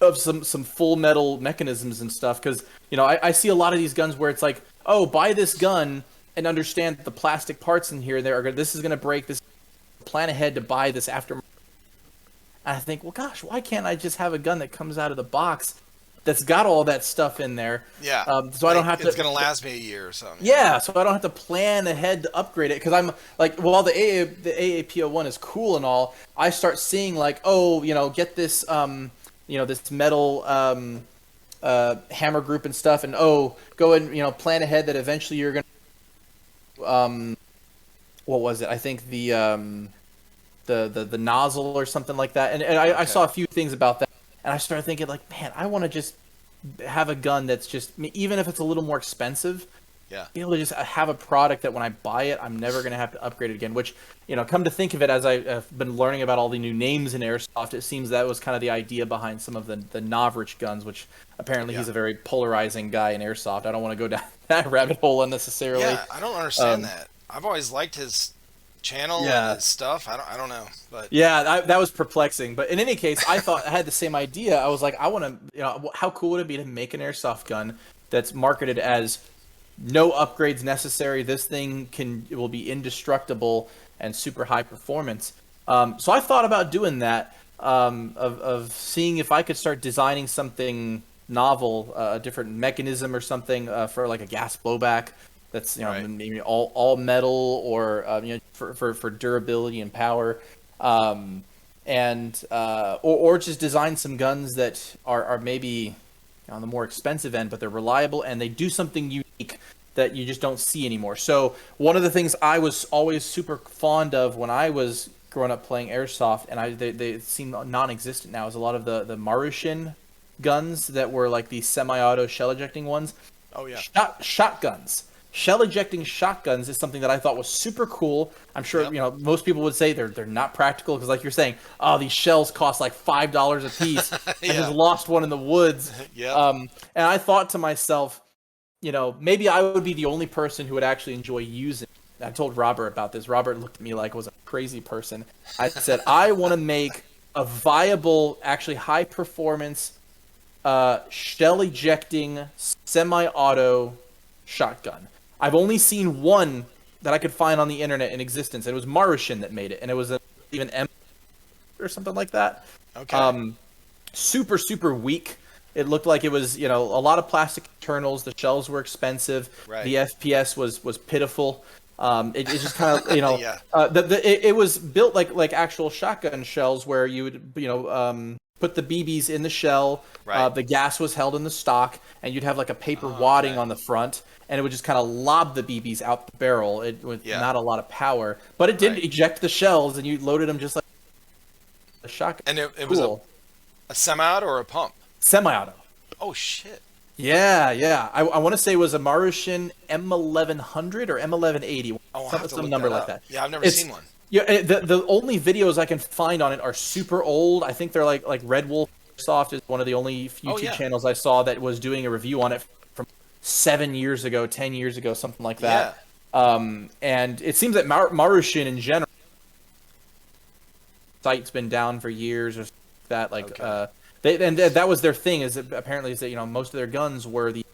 of some full metal mechanisms and stuff. Because I see a lot of these guns where it's like, oh, buy this gun and understand that the plastic parts in here this is going to break, this plan ahead to buy this aftermarket. And I think, well, gosh, why can't I just have a gun that comes out of the box that's got all that stuff in there? Yeah. So I don't have to. It's gonna last me a year or something. Yeah, so I don't have to plan ahead to upgrade it, because I'm like, while the AAPO1 is cool and all, I start seeing like, oh, get this this metal hammer group and stuff, and oh, go and plan ahead that eventually you're gonna what was it? I think the nozzle or something like that. And I saw a few things about that, and I started thinking like, man, I want to just have a gun that's just, even if it's a little more expensive, be able to just have a product that when I buy it, I'm never going to have to upgrade it again. Which, come to think of it, as I've been learning about all the new names in Airsoft, it seems that was kind of the idea behind some of the Novrich guns, which apparently he's a very polarizing guy in Airsoft. I don't want to go down that rabbit hole unnecessarily. Yeah, I don't understand that. I've always liked his channel and his stuff. I don't know, but yeah, that was perplexing. But in any case, I thought I had the same idea. I was like, I want to, how cool would it be to make an Airsoft gun that's marketed as no upgrades necessary. This thing will be indestructible and super high performance. So I thought about doing that, of seeing if I could start designing something novel, a different mechanism or something for like a gas blowback. That's maybe all metal, or for durability and power, or just design some guns that are maybe on the more expensive end, but they're reliable and they do something unique that you just don't see anymore. So one of the things I was always super fond of when I was growing up playing Airsoft, and they seem non-existent now, is a lot of the Marushin guns that were like these semi-auto shell ejecting ones. Oh yeah, shotguns. Shell ejecting shotguns is something that I thought was super cool. I'm sure most people would say they're not practical, because like you're saying, oh, these shells cost like $5 a piece. I just lost one in the woods. And I thought to myself, maybe I would be the only person who would actually enjoy using it. I told Robert about this. Robert looked at me like I was a crazy person. I said, I want to make a viable, actually high performance shell ejecting semi-auto shotgun. I've only seen one that I could find on the internet in existence. It was Marushin that made it, and it was even M or something like that. Okay. Super, super weak. It looked like it was, a lot of plastic internals. The shells were expensive. Right. The FPS was pitiful. It just kind of, it was built like actual shotgun shells, where you would, put the BBs in the shell. Right. The gas was held in the stock, and you'd have like a paper wadding on the front, and it would just kind of lob the BBs out the barrel. It with not a lot of power, but it did eject the shells, and you loaded them just like a shotgun. And it was a semi-auto or a pump? Semi-auto. Oh shit. Yeah. I want to say it was a Marushin M1100 or M1180. Some number like that. Yeah, I've never seen one. Yeah, the only videos I can find on it are super old. I think they're like Red Wolf Soft is one of the only YouTube channels I saw that was doing a review on it from 7 years ago, 10 years ago, something like that. And it seems that Marushin in general, site's been down for years or that. That was their thing. Is that apparently is that most of their guns were the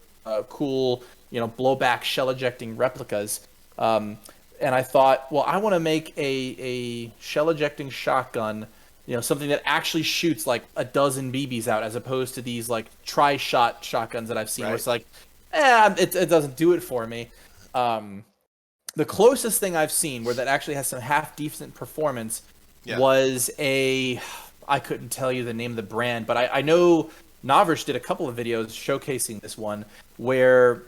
cool blowback shell ejecting replicas. And I thought, well, I want to make a shell ejecting shotgun, something that actually shoots like a dozen BBs out, as opposed to these like tri-shot shotguns that I've seen where it's like, it doesn't do it for me. The closest thing I've seen where that actually has some half decent performance was I couldn't tell you the name of the brand, but I know Novrich did a couple of videos showcasing this one where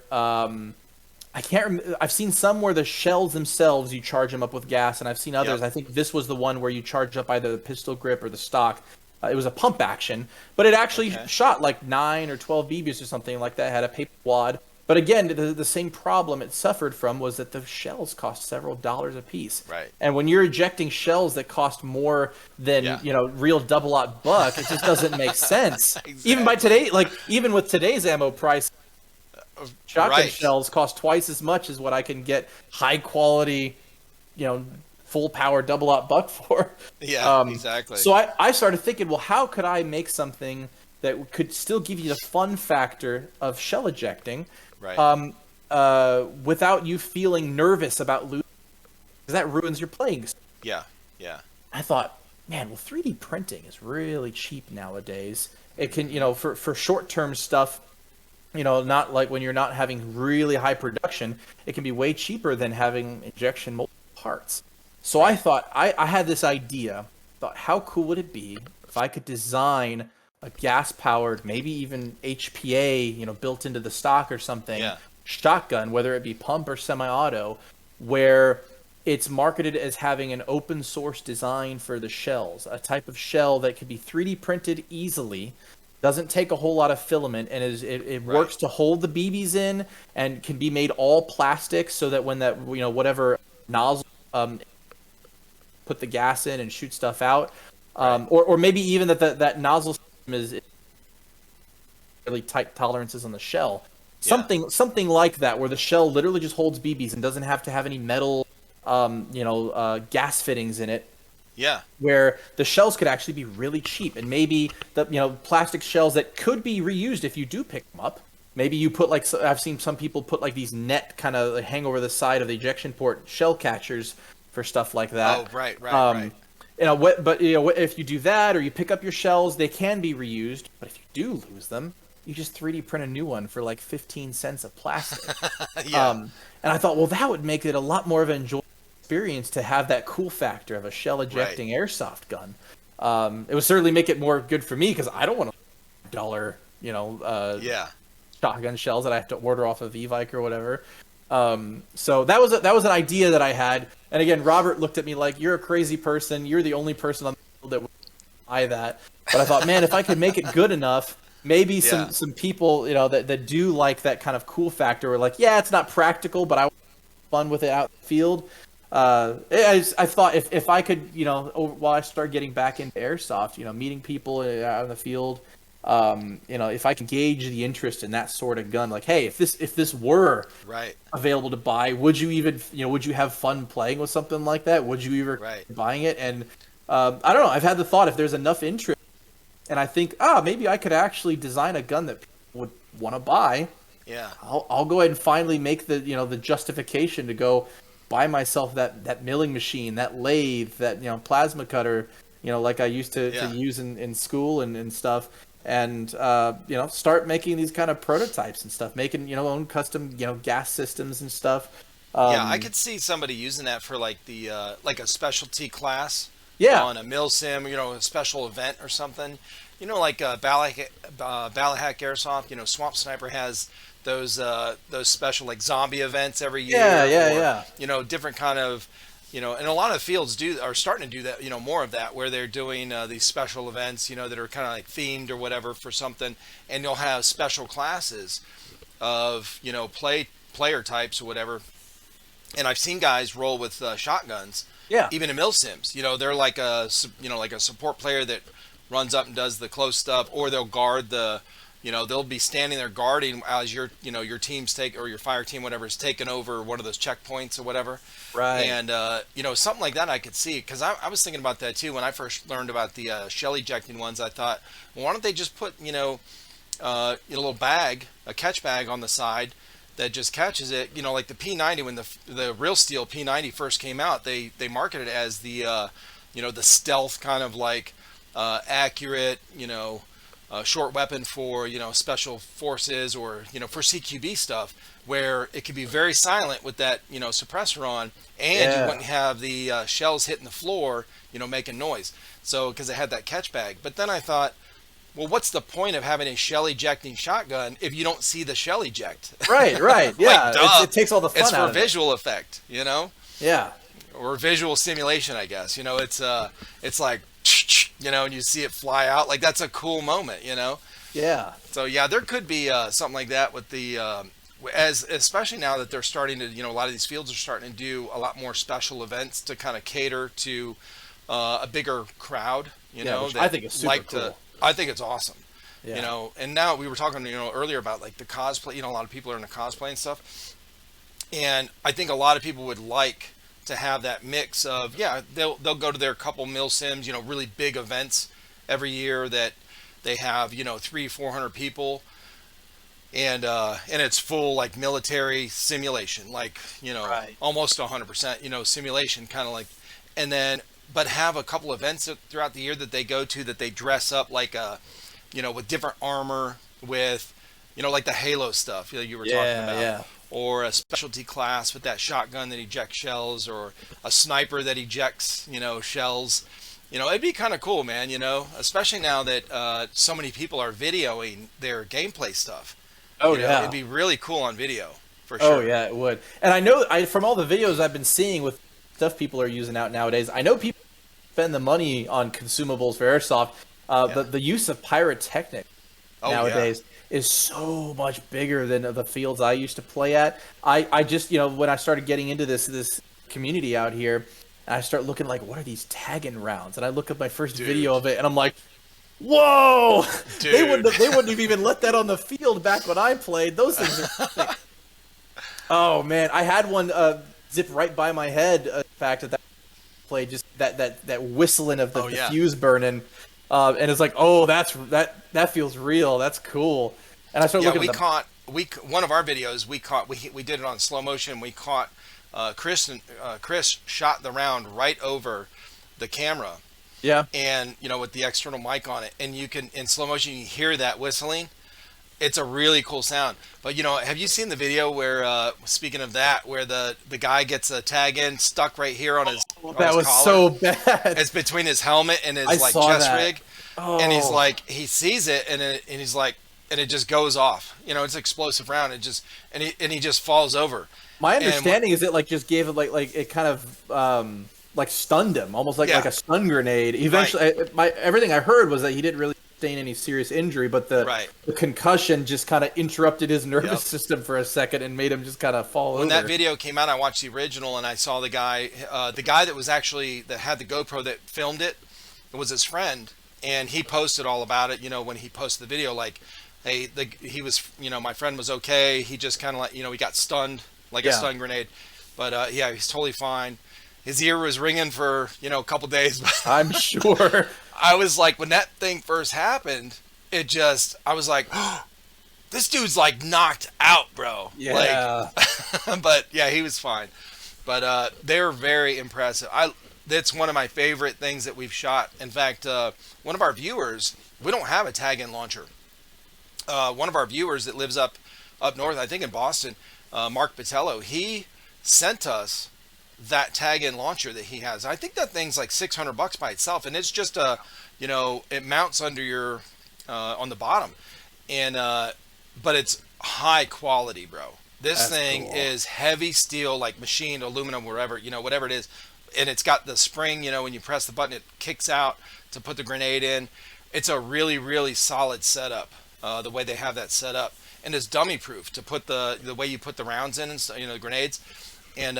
I can't remember. I've seen some where the shells themselves, you charge them up with gas, and I've seen others. I think this was the one where you charge up either the pistol grip or the stock. It was a pump action, but it actually shot like 9 or 12 BBs or something like that. It had a paper wad, But again, the same problem it suffered from was that the shells cost several dollars a piece. Right. And when you're ejecting shells that cost more than real double-aught buck, it just doesn't make sense. Exactly. Even by today, even with today's ammo price, shotgun shells cost twice as much as what I can get high quality, full power double-aught buck for. Yeah, exactly. So I started thinking, well, how could I make something that could still give you the fun factor of shell ejecting, right? Without you feeling nervous about losing, because that ruins your playing. Yeah. I thought, man, well, 3D printing is really cheap nowadays. It can, for short-term stuff, not like when you're not having really high production, it can be way cheaper than having injection molded parts. So I thought, I had this idea, thought, how cool would it be if I could design a gas-powered, maybe even HPA, built into the stock or something, shotgun, whether it be pump or semi-auto, where it's marketed as having an open source design for the shells, a type of shell that can be 3D printed easily, doesn't take a whole lot of filament, and it works to hold the BBs in, and can be made all plastic, so that when that whatever nozzle put the gas in and shoot stuff out, or maybe even that nozzle system is really tight tolerances on the shell, something like that, where the shell literally just holds BBs and doesn't have to have any metal gas fittings in it. Yeah. Where the shells could actually be really cheap, and maybe the plastic shells that could be reused if you do pick them up. Maybe you put I've seen some people put these net kind of hang over the side of the ejection port shell catchers for stuff like that. Oh, right. But if you do that, or you pick up your shells, they can be reused. But if you do lose them, you just 3D print a new one for 15 cents of plastic. And I thought, well, that would make it a lot more of an enjoyable experience to have that cool factor of a shell ejecting airsoft gun. It would certainly make it more good for me, because I don't want $1 shotgun shells that I have to order off of Evike or whatever. So that was an idea that I had. And again, Robert looked at me like, you're a crazy person. You're the only person on the field that would buy that. But I thought, man, if I could make it good enough, maybe some people that do like that kind of cool factor were like, it's not practical, but I want fun with it out in the field. I thought if I could, while I start getting back into airsoft, meeting people out in the field, if I can gauge the interest in that sort of gun, like, hey, if this were available to buy, would you even, would you have fun playing with something like that? Would you ever buying it? And I don't know. I've had the thought, if there's enough interest, and I think, maybe I could actually design a gun that people would want to buy. Yeah, I'll go ahead and finally make the the justification to go buy myself that milling machine, that lathe, that plasma cutter, like I used to use in school and stuff, and start making these kind of prototypes and stuff, making own custom gas systems and stuff. I could see somebody using that for like a specialty class. On a mil sim, a special event or something. Like Ballahack Airsoft. Swamp Sniper has those special zombie events every year. Different kind of, and a lot of fields are starting to do that. More of that, where they're doing these special events. That are kind of themed or whatever for something, and they'll have special classes of player types or whatever. And I've seen guys roll with shotguns. Yeah. Even in mil sims, they're like a support player that runs up and does the close stuff, or they'll guard they'll be standing there guarding as your team's or your fire team, whatever, is taking over one of those checkpoints or whatever. Right. And something like that I could see, because I was thinking about that too when I first learned about the shell ejecting ones. I thought, well, why don't they just put a little bag, a catch bag on the side that just catches it, like the P90. When the real steel P90 first came out, they marketed it as the the stealth kind of accurate short weapon for special forces, or for CQB stuff, where it could be very silent with that suppressor on, and you wouldn't have the shells hitting the floor making noise, so because it had that catch bag. But then I thought, well, what's the point of having a shell ejecting shotgun if you don't see the shell eject? Right. Yeah, it takes all the fun out of it. It's for visual effect, Yeah. Or visual simulation, I guess. It's like, and you see it fly out. Like, that's a cool moment, Yeah. So yeah, there could be something like that with the especially now that they're starting to, a lot of these fields are starting to do a lot more special events to kind of cater to a bigger crowd, which I think is super cool. I think it's awesome. Yeah. And now we were talking, earlier about like the cosplay, a lot of people are into cosplay and stuff. And I think a lot of people would like to have that mix of, they'll go to their couple mil sims, really big events every year that they have, 300-400 people. And it's full like military simulation, like, Right. almost 100%, simulation kind of like, and then, but have a couple events throughout the year that they go to that they dress up like with different armor, with, like the Halo stuff you were talking about. Yeah. Or a specialty class with that shotgun that ejects shells, or a sniper that ejects, shells. It'd be kind of cool, man, especially now that so many people are videoing their gameplay stuff. Oh, yeah. It'd be really cool on video, for sure. Oh, yeah, it would. And I know, from all the videos I've been seeing with stuff people are using out nowadays, I know people spend the money on consumables for Airsoft. The use of pyrotechnics nowadays is so much bigger than the fields I used to play at. I just, when I started getting into this community out here, I start looking like, what are these tagging rounds? And I look at my first video of it, and I'm like, whoa! Dude. They wouldn't have even let that on the field back when I played. Those things are sick. Oh man, I had one zip right by my head. In fact, that played just that whistling of the fuse burning, and it's like, oh, that feels real. That's cool. And I started looking. One of our videos. We did it on slow motion. We caught Chris shot the round right over the camera. Yeah. And with the external mic on it, and you can, in slow motion, you hear that whistling. It's a really cool sound. But have you seen the video where, speaking of that, where the guy gets a tag in stuck right here on his that was collar? So bad. It's between his helmet and his chest rig. Oh. And he's like, he sees it, and he's like, and it just goes off. It's an explosive round. And he just falls over. My understanding is it just gave it like it kind of like stunned him, almost like a stun grenade. Eventually, everything I heard was that he didn't really sustain any serious injury, but the concussion just kind of interrupted his nervous system for a second and made him just kind of fall over. When that video came out, I watched the original, and I saw the guy that was actually that had the GoPro that filmed it. It was his friend, and he posted all about it. When he posted the video, like, hey, he was, my friend was okay. He just kind of like, he got stunned like a stun grenade, but he's totally fine. His ear was ringing for, a couple days. I'm sure. I was like, when that thing first happened, I was like, oh, this dude's like knocked out, bro. Yeah. But yeah, he was fine. But they're very impressive. That's one of my favorite things that we've shot. In fact, one of our viewers, we don't have a tag-in launcher. One of our viewers that lives up north, I think in Boston, Mark Patello, he sent us that tag-in launcher that he has. I think that thing's like $600 by itself, and it's just it mounts under your on the bottom, and but it's high quality, bro. This thing is heavy steel, like machined aluminum, whatever it is, and it's got the spring. When you press the button, it kicks out to put the grenade in. It's a really, really solid setup. The way they have that set up, and it's dummy proof to put the way you put the rounds in, and the grenades, and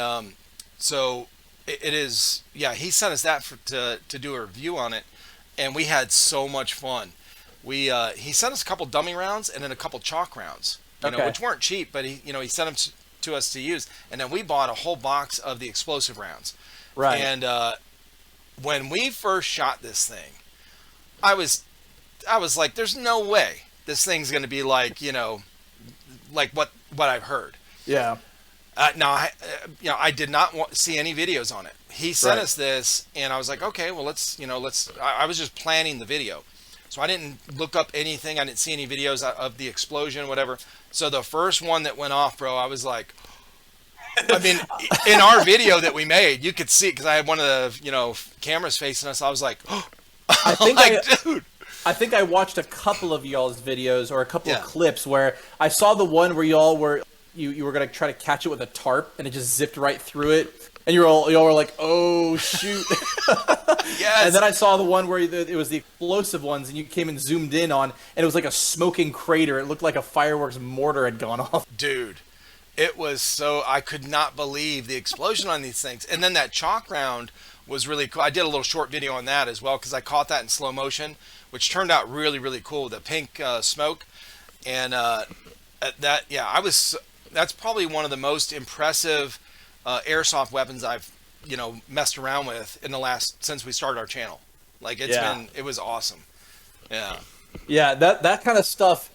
so it is. Yeah, he sent us that to do a review on it, and we had so much fun. He sent us a couple dummy rounds and then a couple chalk rounds, which weren't cheap, but he sent them to us to use, and then we bought a whole box of the explosive rounds. Right. And when we first shot this thing, I was like, there's no way this thing's going to be like, like what I've heard. Yeah. Now, I did not see any videos on it. He sent us this, and I was like, okay, well, let's. I was just planning the video, so I didn't look up anything. I didn't see any videos of the explosion, whatever. So the first one that went off, bro, I was like, I mean, in our video that we made, you could see, because I had one of the cameras facing us. I was like, oh, dude. I think I watched a couple of y'all's videos or a couple of clips where I saw the one where y'all were you were gonna try to catch it with a tarp and it just zipped right through it, and y'all were like, oh shoot. Yes. And then I saw the one where it was the explosive ones, and you came and zoomed in on, and it was like a smoking crater. It looked like a fireworks mortar had gone off. Dude, It was so, I could not believe the explosion on these things. And then that chalk round was really cool. I did a little short video on that as well because I caught that in slow motion, which turned out really, really cool. The pink smoke. And that, yeah, that's probably one of the most impressive airsoft weapons I've, messed around with in the since we started our channel. Like it was awesome. Yeah. Yeah, that kind of stuff.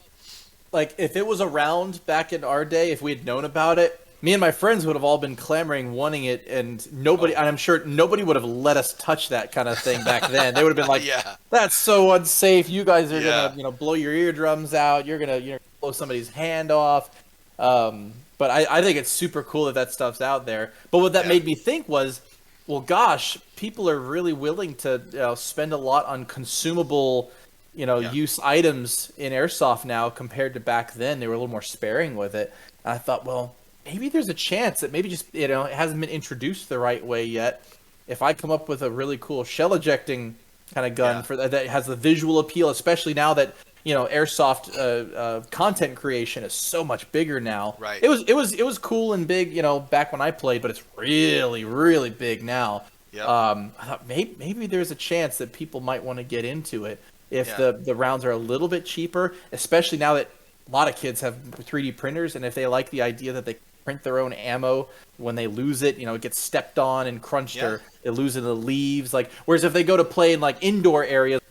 Like, if it was around back in our day, if we had known about it, me and my friends would have all been clamoring, wanting it, and nobody, and I'm sure nobody would have let us touch that kind of thing back then. They would have been like, yeah, that's so unsafe. You guys are gonna, blow your eardrums out. You're gonna, blow somebody's hand off. But I think it's super cool that stuff's out there. But what that made me think was, well, gosh, people are really willing to spend a lot on consumable use items in airsoft now compared to back then. They were a little more sparing with it. And I thought, well, maybe there's a chance that maybe just, it hasn't been introduced the right way yet. If I come up with a really cool shell ejecting kind of gun for that has the visual appeal, especially now that, airsoft content creation is so much bigger now. Right. It was cool and big, back when I played, but it's really, really big now. Yep. I thought maybe there's a chance that people might want to get into it if the rounds are a little bit cheaper, especially now that a lot of kids have 3D printers, and if they like the idea that they print their own ammo when they lose it, it gets stepped on and crunched, or they lose it in the leaves. Like, whereas if they go to play in like indoor areas,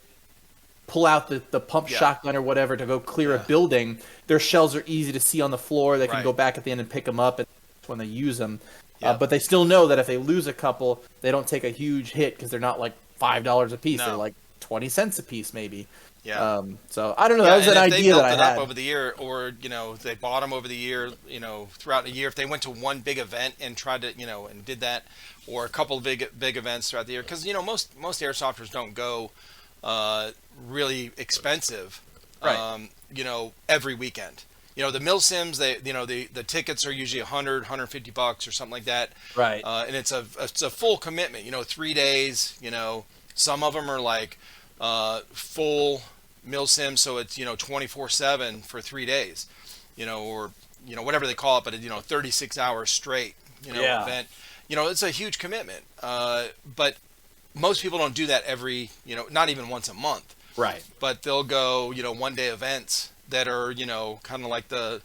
pull out the pump shotgun or whatever to go clear a building, their shells are easy to see on the floor. They can go back at the end and pick them up, and that's when they use them. But they still know that if they lose a couple, they don't take a huge hit because they're not like $5 a piece. They're like 20 cents a piece, maybe. Yeah. So I don't know. That was an idea that I had. If they built it up over the year, or they bought them over the year, throughout the year. If they went to one big event and tried to, and did that, or a couple of big events throughout the year, because most airsofters don't go really expensive, every weekend. The mil sims, the tickets are usually $100-$150 or something like that. Right. And it's a full commitment. 3 days. Some of them are like full mil sim, so it's 24/7 for 3 days, or whatever they call it, but 36 hours straight, event. It's a huge commitment. But most people don't do that every, not even once a month. Right. But they'll go, 1 day events that are, kind of like the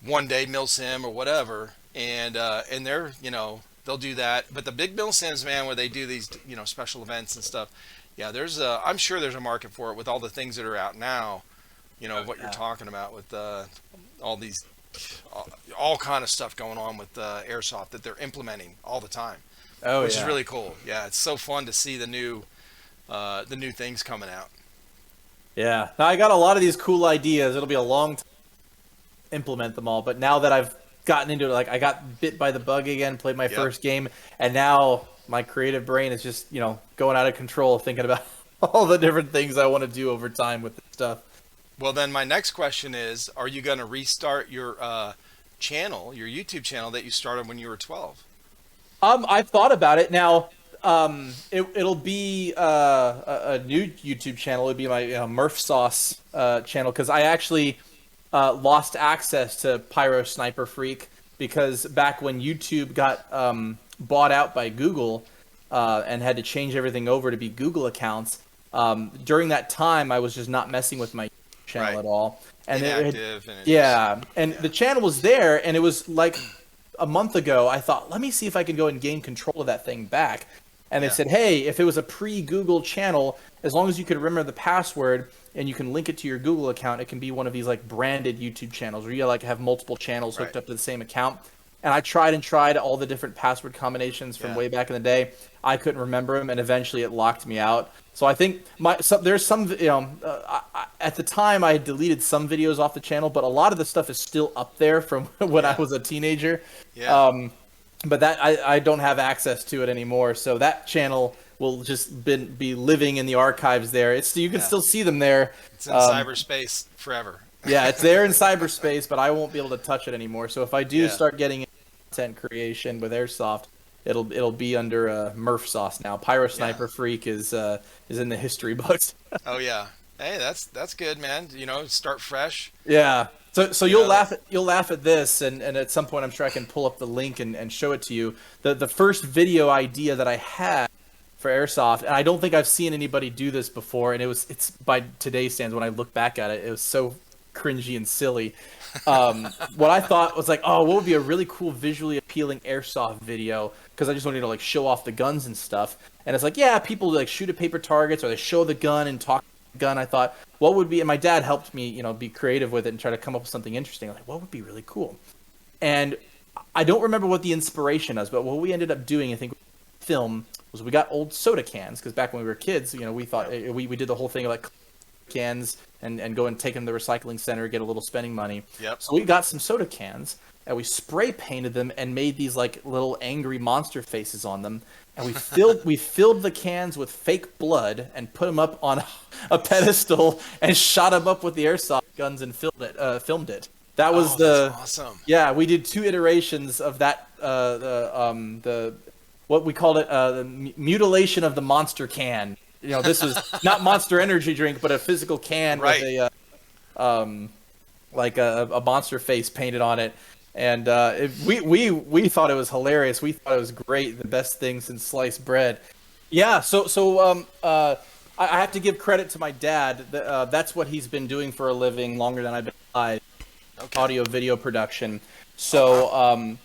1 day mil sim or whatever, and they're, they'll do that. But the big mil sims, man, where they do these, special events and stuff, I'm sure there's a market for it with all the things that are out now, what you're talking about with all these, all kind of stuff going on with airsoft that they're implementing all the time. Which is really cool. Yeah, it's so fun to see the new things coming out. Yeah, now I got a lot of these cool ideas. It'll be a long time to implement them all, but now that I've gotten into it, like I got bit by the bug again, played my first game, and now my creative brain is just, going out of control, thinking about all the different things I want to do over time with this stuff. Well, then my next question is, are you going to restart your channel, your YouTube channel that you started when you were 12? I've thought about it. Now, it'll be a new YouTube channel. It'll be my MurphSauce channel, because I actually lost access to Pyro Sniper Freak, because back when YouTube got bought out by Google and had to change everything over to be Google accounts, during that time I was just not messing with my channel at all. And the channel was there, and it was like a month ago I thought, let me see if I can go and gain control of that thing back. And they said, hey, if it was a pre-Google channel, as long as you could remember the password and you can link it to your Google account, it can be one of these like branded YouTube channels where you like have multiple channels hooked up to the same account. And I tried all the different password combinations from way back in the day. I couldn't remember them, and eventually it locked me out. So I think there's some, at the time I had deleted some videos off the channel, but a lot of the stuff is still up there from when I was a teenager. Yeah. But that I don't have access to it anymore. So that channel will just be living in the archives there. You can still see them there. It's in cyberspace forever. Yeah, it's there in cyberspace, but I won't be able to touch it anymore. So if I do start getting into content creation with Airsoft, it'll be under MurphSauce now. Pyro Sniper Freak is in the history books. Oh yeah, Hey, that's good, man. You know, start fresh. Yeah. So You you'll know that. laugh at this, and at some point I'm sure I can pull up the link and show it to you. The first video idea that I had for Airsoft, and I don't think I've seen anybody do this before, and it's by today's standards when I look back at it, it was so cringy and silly. What I thought was like, oh, what would be a really cool visually appealing Airsoft video? Because I just wanted to like show off the guns and stuff. And it's like, yeah, people like shoot at paper targets or they show the gun and talk gun. I thought, what would be, and my dad helped me, be creative with it and try to come up with something interesting. I'm like, what would be really cool? And I don't remember what the inspiration was, but what we ended up doing, I think, film was we got old soda cans because back when we were kids, we thought we did the whole thing of like cans and go and take them to the recycling center, get a little spending money. Yep. So we got some soda cans and we spray painted them and made these like little angry monster faces on them. And we filled the cans with fake blood and put them up on a pedestal and shot them up with the airsoft guns and filmed it. That was that's awesome. Yeah, we did 2 iterations of that. The what we called it, the mutilation of the monster can. This was not Monster Energy drink, but a physical can Right. with a monster face painted on it. And we thought it was hilarious. We thought it was great, the best thing since sliced bread. Yeah, I have to give credit to my dad. That's what he's been doing for a living longer than I've been alive. Okay. Audio video production. So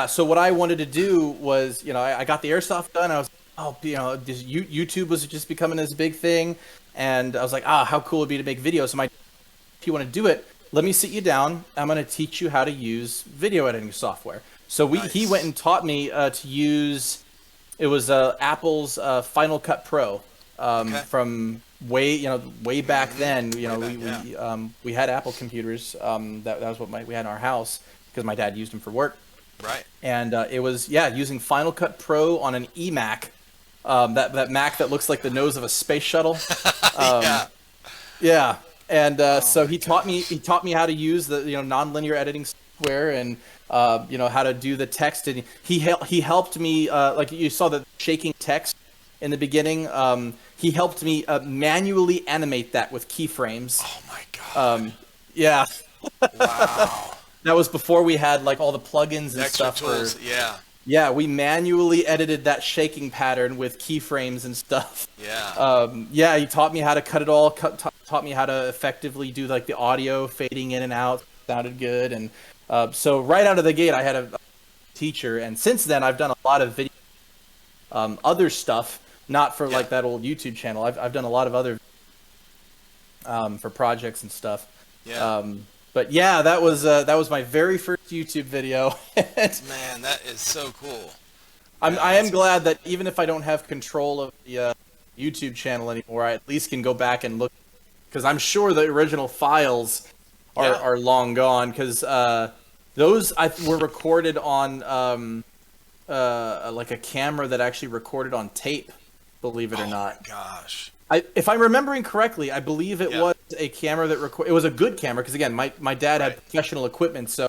so what I wanted to do was, I got the airsoft gun. I was YouTube was just becoming this big thing, and I was like, how cool it'd be to make videos. So if you want to do it, let me sit you down. I'm going to teach you how to use video editing software. So he went and taught me to use, it was Apple's Final Cut Pro from way back then. We had Apple computers. That was what we had in our house because my dad used them for work. Right. And it was using Final Cut Pro on an eMac, that Mac that looks like the nose of a space shuttle. Yeah. And so he taught me how to use the nonlinear editing software and how to do the text, and he helped me like you saw the shaking text in the beginning. He helped me manually animate that with keyframes. Oh my god. Yeah. Wow. That was before we had like all the plugins and Extra stuff. tools. Yeah, we manually edited that shaking pattern with keyframes and stuff. Yeah. He taught me how to cut it all. Taught me how to effectively do like the audio fading in and out. Sounded good, and so right out of the gate, I had a teacher. And since then, I've done a lot of video, other stuff, not for like that old YouTube channel. I've done a lot of other for projects and stuff. Yeah. But yeah, that was my very first YouTube video. Man, that is so cool. I am glad that even if I don't have control of the YouTube channel anymore, I at least can go back and look, because I'm sure the original files are long gone, because those were recorded on like a camera that actually recorded on tape, believe it or not. Oh my gosh. If I'm remembering correctly, I believe it was a camera that it was a good camera, because again, my dad had professional equipment, so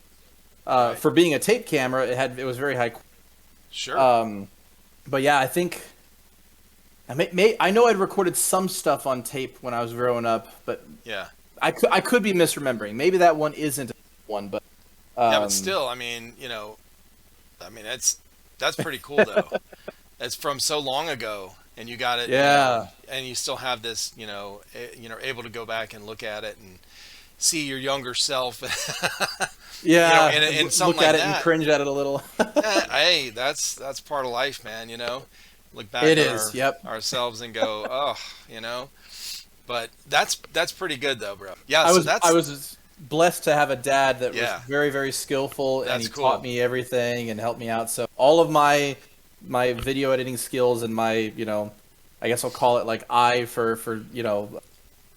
for being a tape camera, it was very high. Sure. But yeah, I think I know I'd recorded some stuff on tape when I was growing up, but I could be misremembering. Maybe that one isn't one, but but still, I mean, that's pretty cool though. It's from so long ago, and you got it. And you still have this, able to go back and look at it and see your younger self. And something look at like it and cringe at it a little. Hey, that's part of life, man. Look back at ourselves and go, oh, But that's pretty good though, bro. Yeah, I was blessed to have a dad that was very, very skillful, and he taught me everything and helped me out. So all of my video editing skills and my, I guess I'll call it like eye for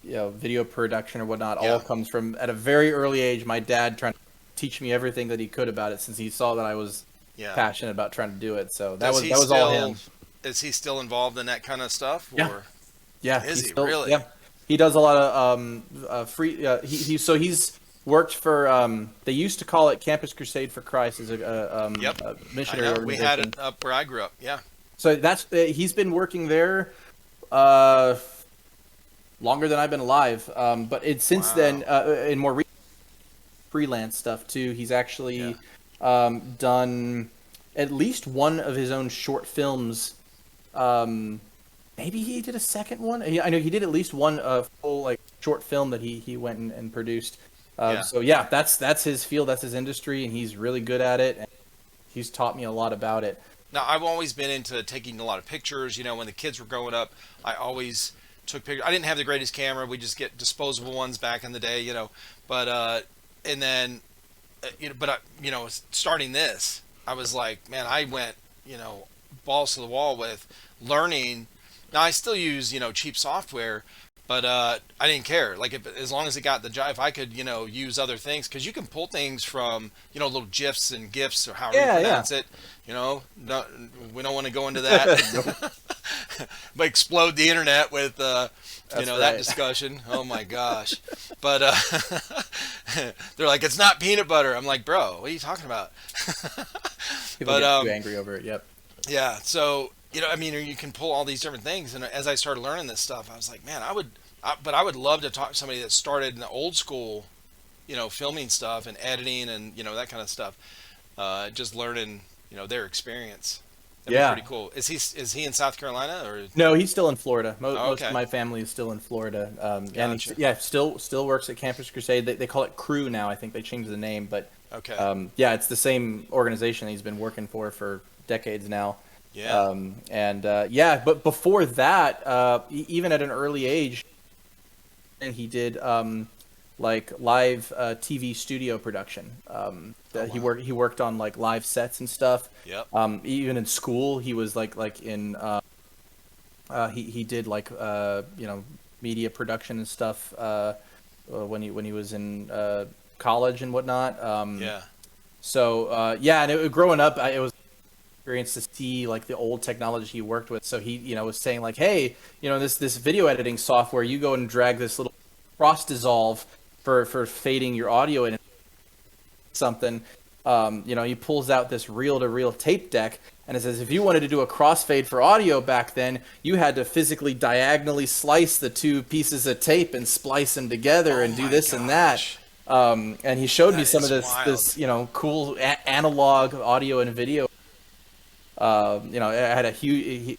video production or whatnot, all comes from at a very early age. My dad trying to teach me everything that he could about it, since he saw that I was passionate about trying to do it. So that was all him. Is he still involved in that kind of stuff? Yeah. Is he really? Yeah. He does a lot of free. He's worked for. They used to call it Campus Crusade for Christ, as a missionary organization. We had it up where I grew up. Yeah. So he's been working there longer than I've been alive. But since then, in more freelance stuff too, he's actually done at least one of his own short films. Maybe he did a second one. I know he did at least one full like short film that he went and produced. So yeah, that's his field, that's his industry, and he's really good at it. And he's taught me a lot about it. Now, I've always been into taking a lot of pictures. You know, when the kids were growing up, I always took pictures. I didn't have the greatest camera. We just get disposable ones back in the day, you know. But and then, starting this, I was like, man, I went, balls to the wall with learning. Now, I still use, cheap software, but I didn't care. Like, as long as it got the job, if I could, use other things, because you can pull things from, little GIFs and GIFs, or however you pronounce it. We don't want to go into that. But explode the internet with, that discussion. Oh my gosh. But they're like, it's not peanut butter. I'm like, bro, what are you talking about? People get too angry over it. Yep. Yeah. So, you can pull all these different things. And as I started learning this stuff, I was like, man, I would love to talk to somebody that started in the old school, filming stuff and editing and, that kind of stuff. Just learning, their experience. That'd be pretty cool. Is he in South Carolina or? No, he's still in Florida. Most of my family is still in Florida. And he, still works at Campus Crusade. They call it Crew now. I think they changed the name, but it's the same organization that he's been working for decades now. Yeah. But before that, even at an early age, and he did like live TV studio production. He worked on like live sets and stuff. Yep. Even in school, he was like in he did like media production and stuff when he was in college and whatnot. And growing up, it was experience to see like the old technology he worked with. So he was saying like, hey, this video editing software, you go and drag this little cross dissolve for fading your audio in something. He pulls out this reel-to-reel tape deck, and it says if you wanted to do a crossfade for audio back then, you had to physically diagonally slice the two pieces of tape and splice them together and do this and that. And he showed me some of this cool analog audio and video. I had a huge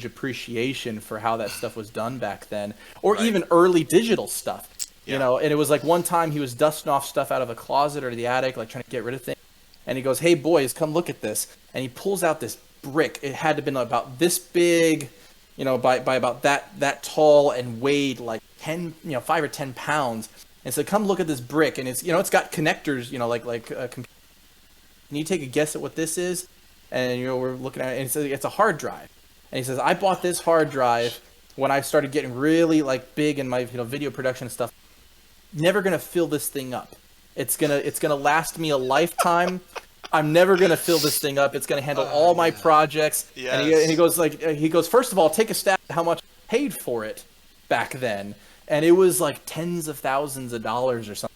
appreciation for how that stuff was done back then, or even early digital stuff. And it was like one time he was dusting off stuff out of a closet or the attic, like trying to get rid of things. And he goes, hey boys, come look at this. And he pulls out this brick. It had to have been about this big, by about that tall, and weighed like 5 or 10 pounds. And so come look at this brick. And it's, it's got connectors, can you take a guess at what this is? And, we're looking at it, and it's a hard drive. And he says, I bought this hard drive when I started getting really like big in my, video production stuff. Never going to fill this thing up. It's going to last me a lifetime. I'm never going to fill this thing up. It's going to handle all my projects. Yes. And he goes, first of all, take a stab at how much I paid for it back then. And it was like tens of thousands of dollars or something.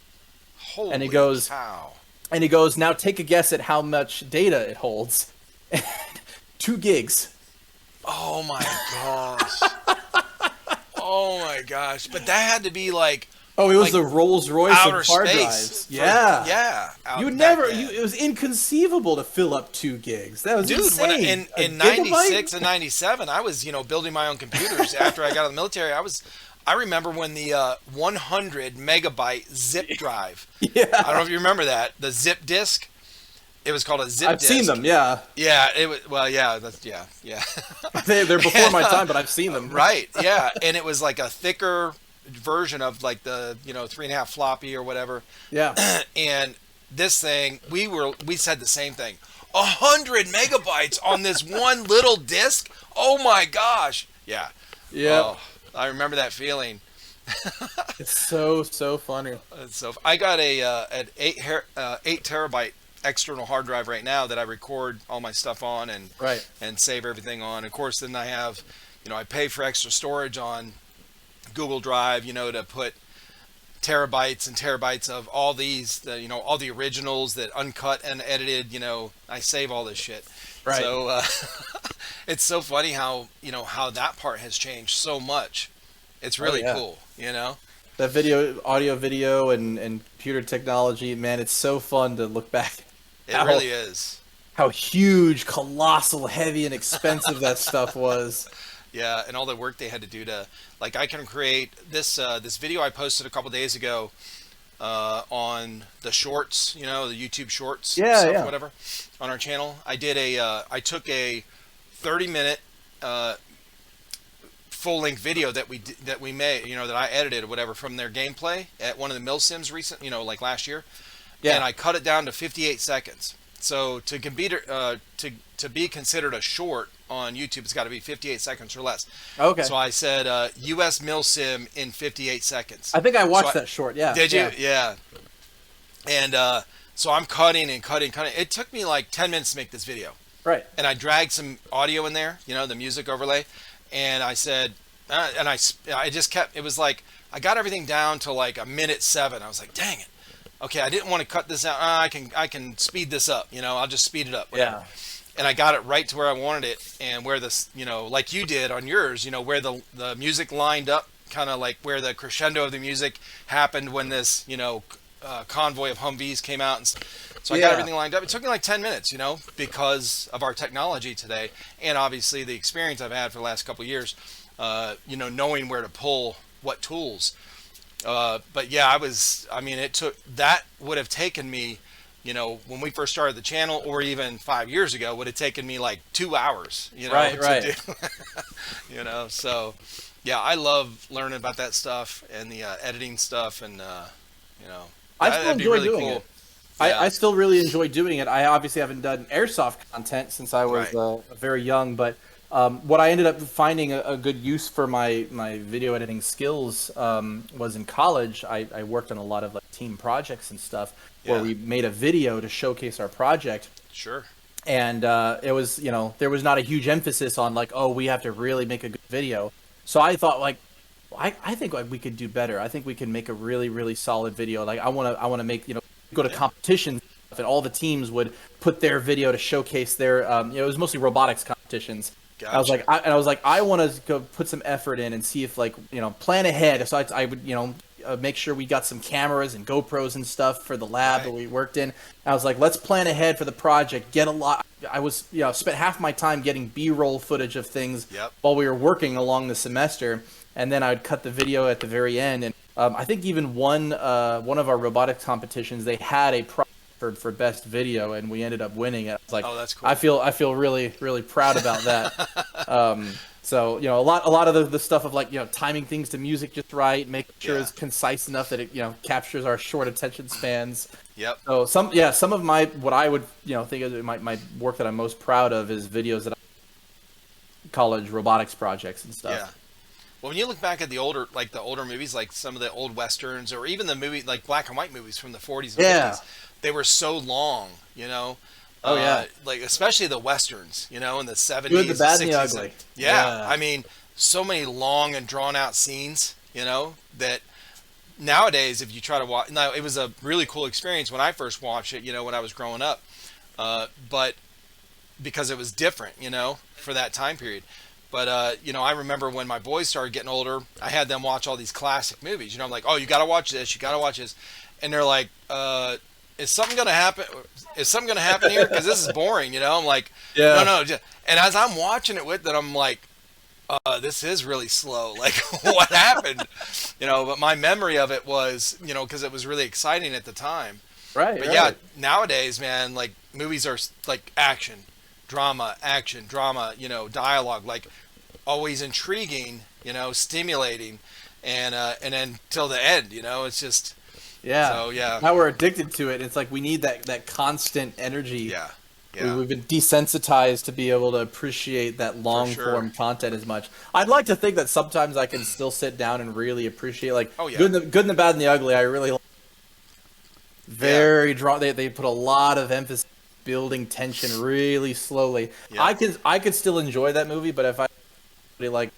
Holy and he goes, cow. And he goes, now take a guess at how much data it holds. 2 gigs. Oh my gosh. Oh my gosh. But that had to be like, it was the Rolls Royce outer of hard space drives. Yeah. You would never. It was inconceivable to fill up 2 gigs. That was insane. In '96 and '97, I was building my own computers. After I got out of the military, I remember when the 100 megabyte zip drive. Yeah. I don't know if you remember that, the zip disk. It was called a zip disk. I've seen them, yeah. Yeah, it was. Well, yeah, yeah. They're before my time, but I've seen them. Right. Yeah, and it was like a thicker version of like the 3.5 floppy or whatever. Yeah. And this thing, we said the same thing. 100 megabytes on this one little disc. Oh my gosh. Yeah. Yeah. Oh, I remember that feeling. It's so funny. So I got an 8 terabyte external hard drive right now that I record all my stuff on and save everything on. Of course, then I have, I pay for extra storage on Google Drive, to put terabytes and terabytes of all these, all the originals that uncut and edited, I save all this shit. Right. So it's so funny how, how that part has changed so much. It's Oh really yeah. cool, you know? That video, audio, video, and computer technology, man, it's so fun to look back It how really is. how huge, colossal, heavy, and expensive that stuff was. Yeah, and all the work they had to do to, like, I can create this video I posted a couple days ago on the shorts, you know, the YouTube shorts Yeah, stuff, yeah. whatever, on our channel. I took a 30-minute full length video that we made, you know, that I edited or whatever from their gameplay at one of the mill sims recent, you know, like last year, and Yeah. I cut it down to 58 seconds. So to compete, to be considered a short on YouTube, it's got to be 58 seconds or less. Okay. So I said U.S. mill sim in 58 seconds. I think I So watched that short. Yeah. did you? Yeah. Yeah. And so I'm cutting and cutting, cutting. It took me like 10 minutes to make this video, Right. and I dragged some audio in there, you know, the music overlay, and I said, I just kept. It was like I got everything down to like a minute 7. I was like, dang it. Okay, I didn't want to cut this out. I can speed this up. You know, I'll just speed it up. Whatever. Yeah. And I got it right to where I wanted it, and where this, you know, like you did on yours, you know, where the music lined up, kind of like where the crescendo of the music happened when this, you know, convoy of Humvees came out, and so I got Yeah. everything lined up. It took me like 10 minutes, you know, because of our technology today, and obviously the experience I've had for the last couple of years, you know, knowing where to pull what tools. But yeah, I mean, that would have taken me, you know, when we first started the channel, or even 5 years ago, would have taken me like 2 hours, you know, Right, to right. do, you know, so yeah, I love learning about that stuff and the editing stuff, and, you know, I still that'd be enjoy really doing cool. it. Yeah, I still really enjoy doing it. I obviously haven't done airsoft content since I was right. very young, but what I ended up finding a good use for my video editing skills was in college. I worked on a lot of like team projects and stuff where Yeah, we made a video to showcase our project, sure. and it was, you know, there was not a huge emphasis on like, oh, we have to really make a good video. So I thought like, I think like we could do better. I think we can make a really really solid video. Like I want to make, you know, go to Yeah, competitions, and all the teams would put their video to showcase their you know, it was mostly robotics competitions. gotcha. I was like, I want to go put some effort in and see if, like, you know, plan ahead. So I would, you know, make sure we got some cameras and GoPros and stuff for the lab that Right. we worked in. I was like, let's plan ahead for the project. Get a lot. I was, you know, spent half my time getting B-roll footage of things Yep. while we were working along the semester, and then I would cut the video at the very end. And I think even one of our robotics competitions, they had a prize for best video, and we ended up winning it. I was like, Oh, that's cool. I feel really really proud about that. So, you know, a lot of the stuff of like, you know, timing things to music just right, making sure Yeah. it's concise enough that it, you know, captures our short attention spans. Yep. So some of my, what I would, you know, think of my work that I'm most proud of is videos that I, college robotics projects and stuff. Yeah. Well, when you look back at the older movies, like some of the old westerns, or even the movie, like black and white movies from the 40s and Yeah. 50s, they were so long, you know. Oh yeah. Like especially the westerns, you know, in the 70s, Good, the bad, and the 60s. ugly. Yeah, Yeah. I mean, so many long and drawn out scenes, you know, that nowadays, if you try to watch, now it was a really cool experience when I first watched it, you know, when I was growing up, but because it was different, you know, for that time period. But you know, I remember when my boys started getting older, I had them watch all these classic movies. You know, I'm like, oh, you got to watch this, you got to watch this, and they're like, is something gonna happen? Is something gonna happen here? Because this is boring. You know, I'm like, Yeah. no. And as I'm watching it with them, I'm like, this is really slow. Like, what happened? You know, but my memory of it was, you know, because it was really exciting at the time. Right. But Right. yeah, nowadays, man, like movies are like action, drama, you know, dialogue, like always intriguing, you know, stimulating, and then till the end, you know, it's just Yeah. so yeah, Now we're addicted to it. It's like we need that constant energy. yeah, yeah, We've been desensitized to be able to appreciate that long sure. form content as much. I'd like to think that sometimes I can still sit down and really appreciate, like, Oh, yeah. good and the bad and the ugly. I really like. Very drawn. They put a lot of emphasis building tension really slowly. Yeah. I could still enjoy that movie, but if I really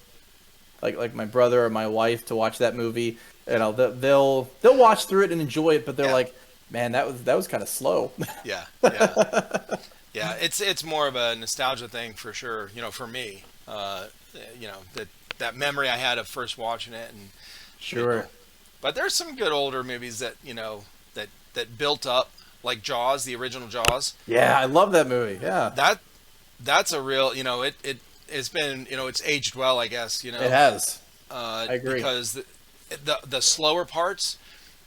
like my brother or my wife to watch that movie, you know, they'll watch through it and enjoy it, but they're Yeah. like, man, that was kind of slow. yeah, yeah. Yeah, it's more of a nostalgia thing for sure. You know, for me, you know, that that memory I had of first watching it. And Sure. you know, but there's some good older movies that that built up, like Jaws, the original Jaws. Yeah, I love that movie. Yeah. That's a real, it's been, it's aged well, I guess, It has. I agree. Because the slower parts,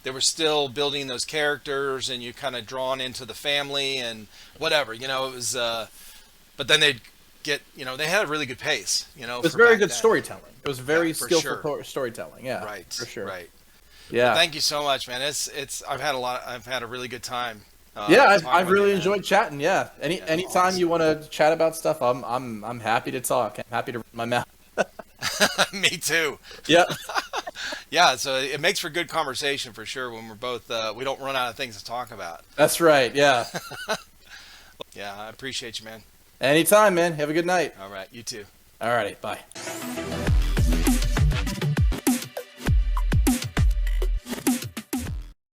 they were still building those characters, and you kind of drawn into the family and whatever, it was, but then they'd get, they had a really good pace, It was very good storytelling. It was very skillful sure. storytelling. Yeah. Right. For sure. Right. Yeah. Well, thank you so much, man. I've had a really good time. Yeah, talking I've with really you, man. enjoyed chatting. Yeah. Anytime awesome. you want to chat about stuff, I'm happy to talk. I'm happy to run my mouth. Me too. Yep. Yeah, so it makes for good conversation for sure when we're both we don't run out of things to talk about. That's right. Yeah. Yeah, I appreciate you, man. Anytime, man. Have a good night. All right, you too. All righty. Bye.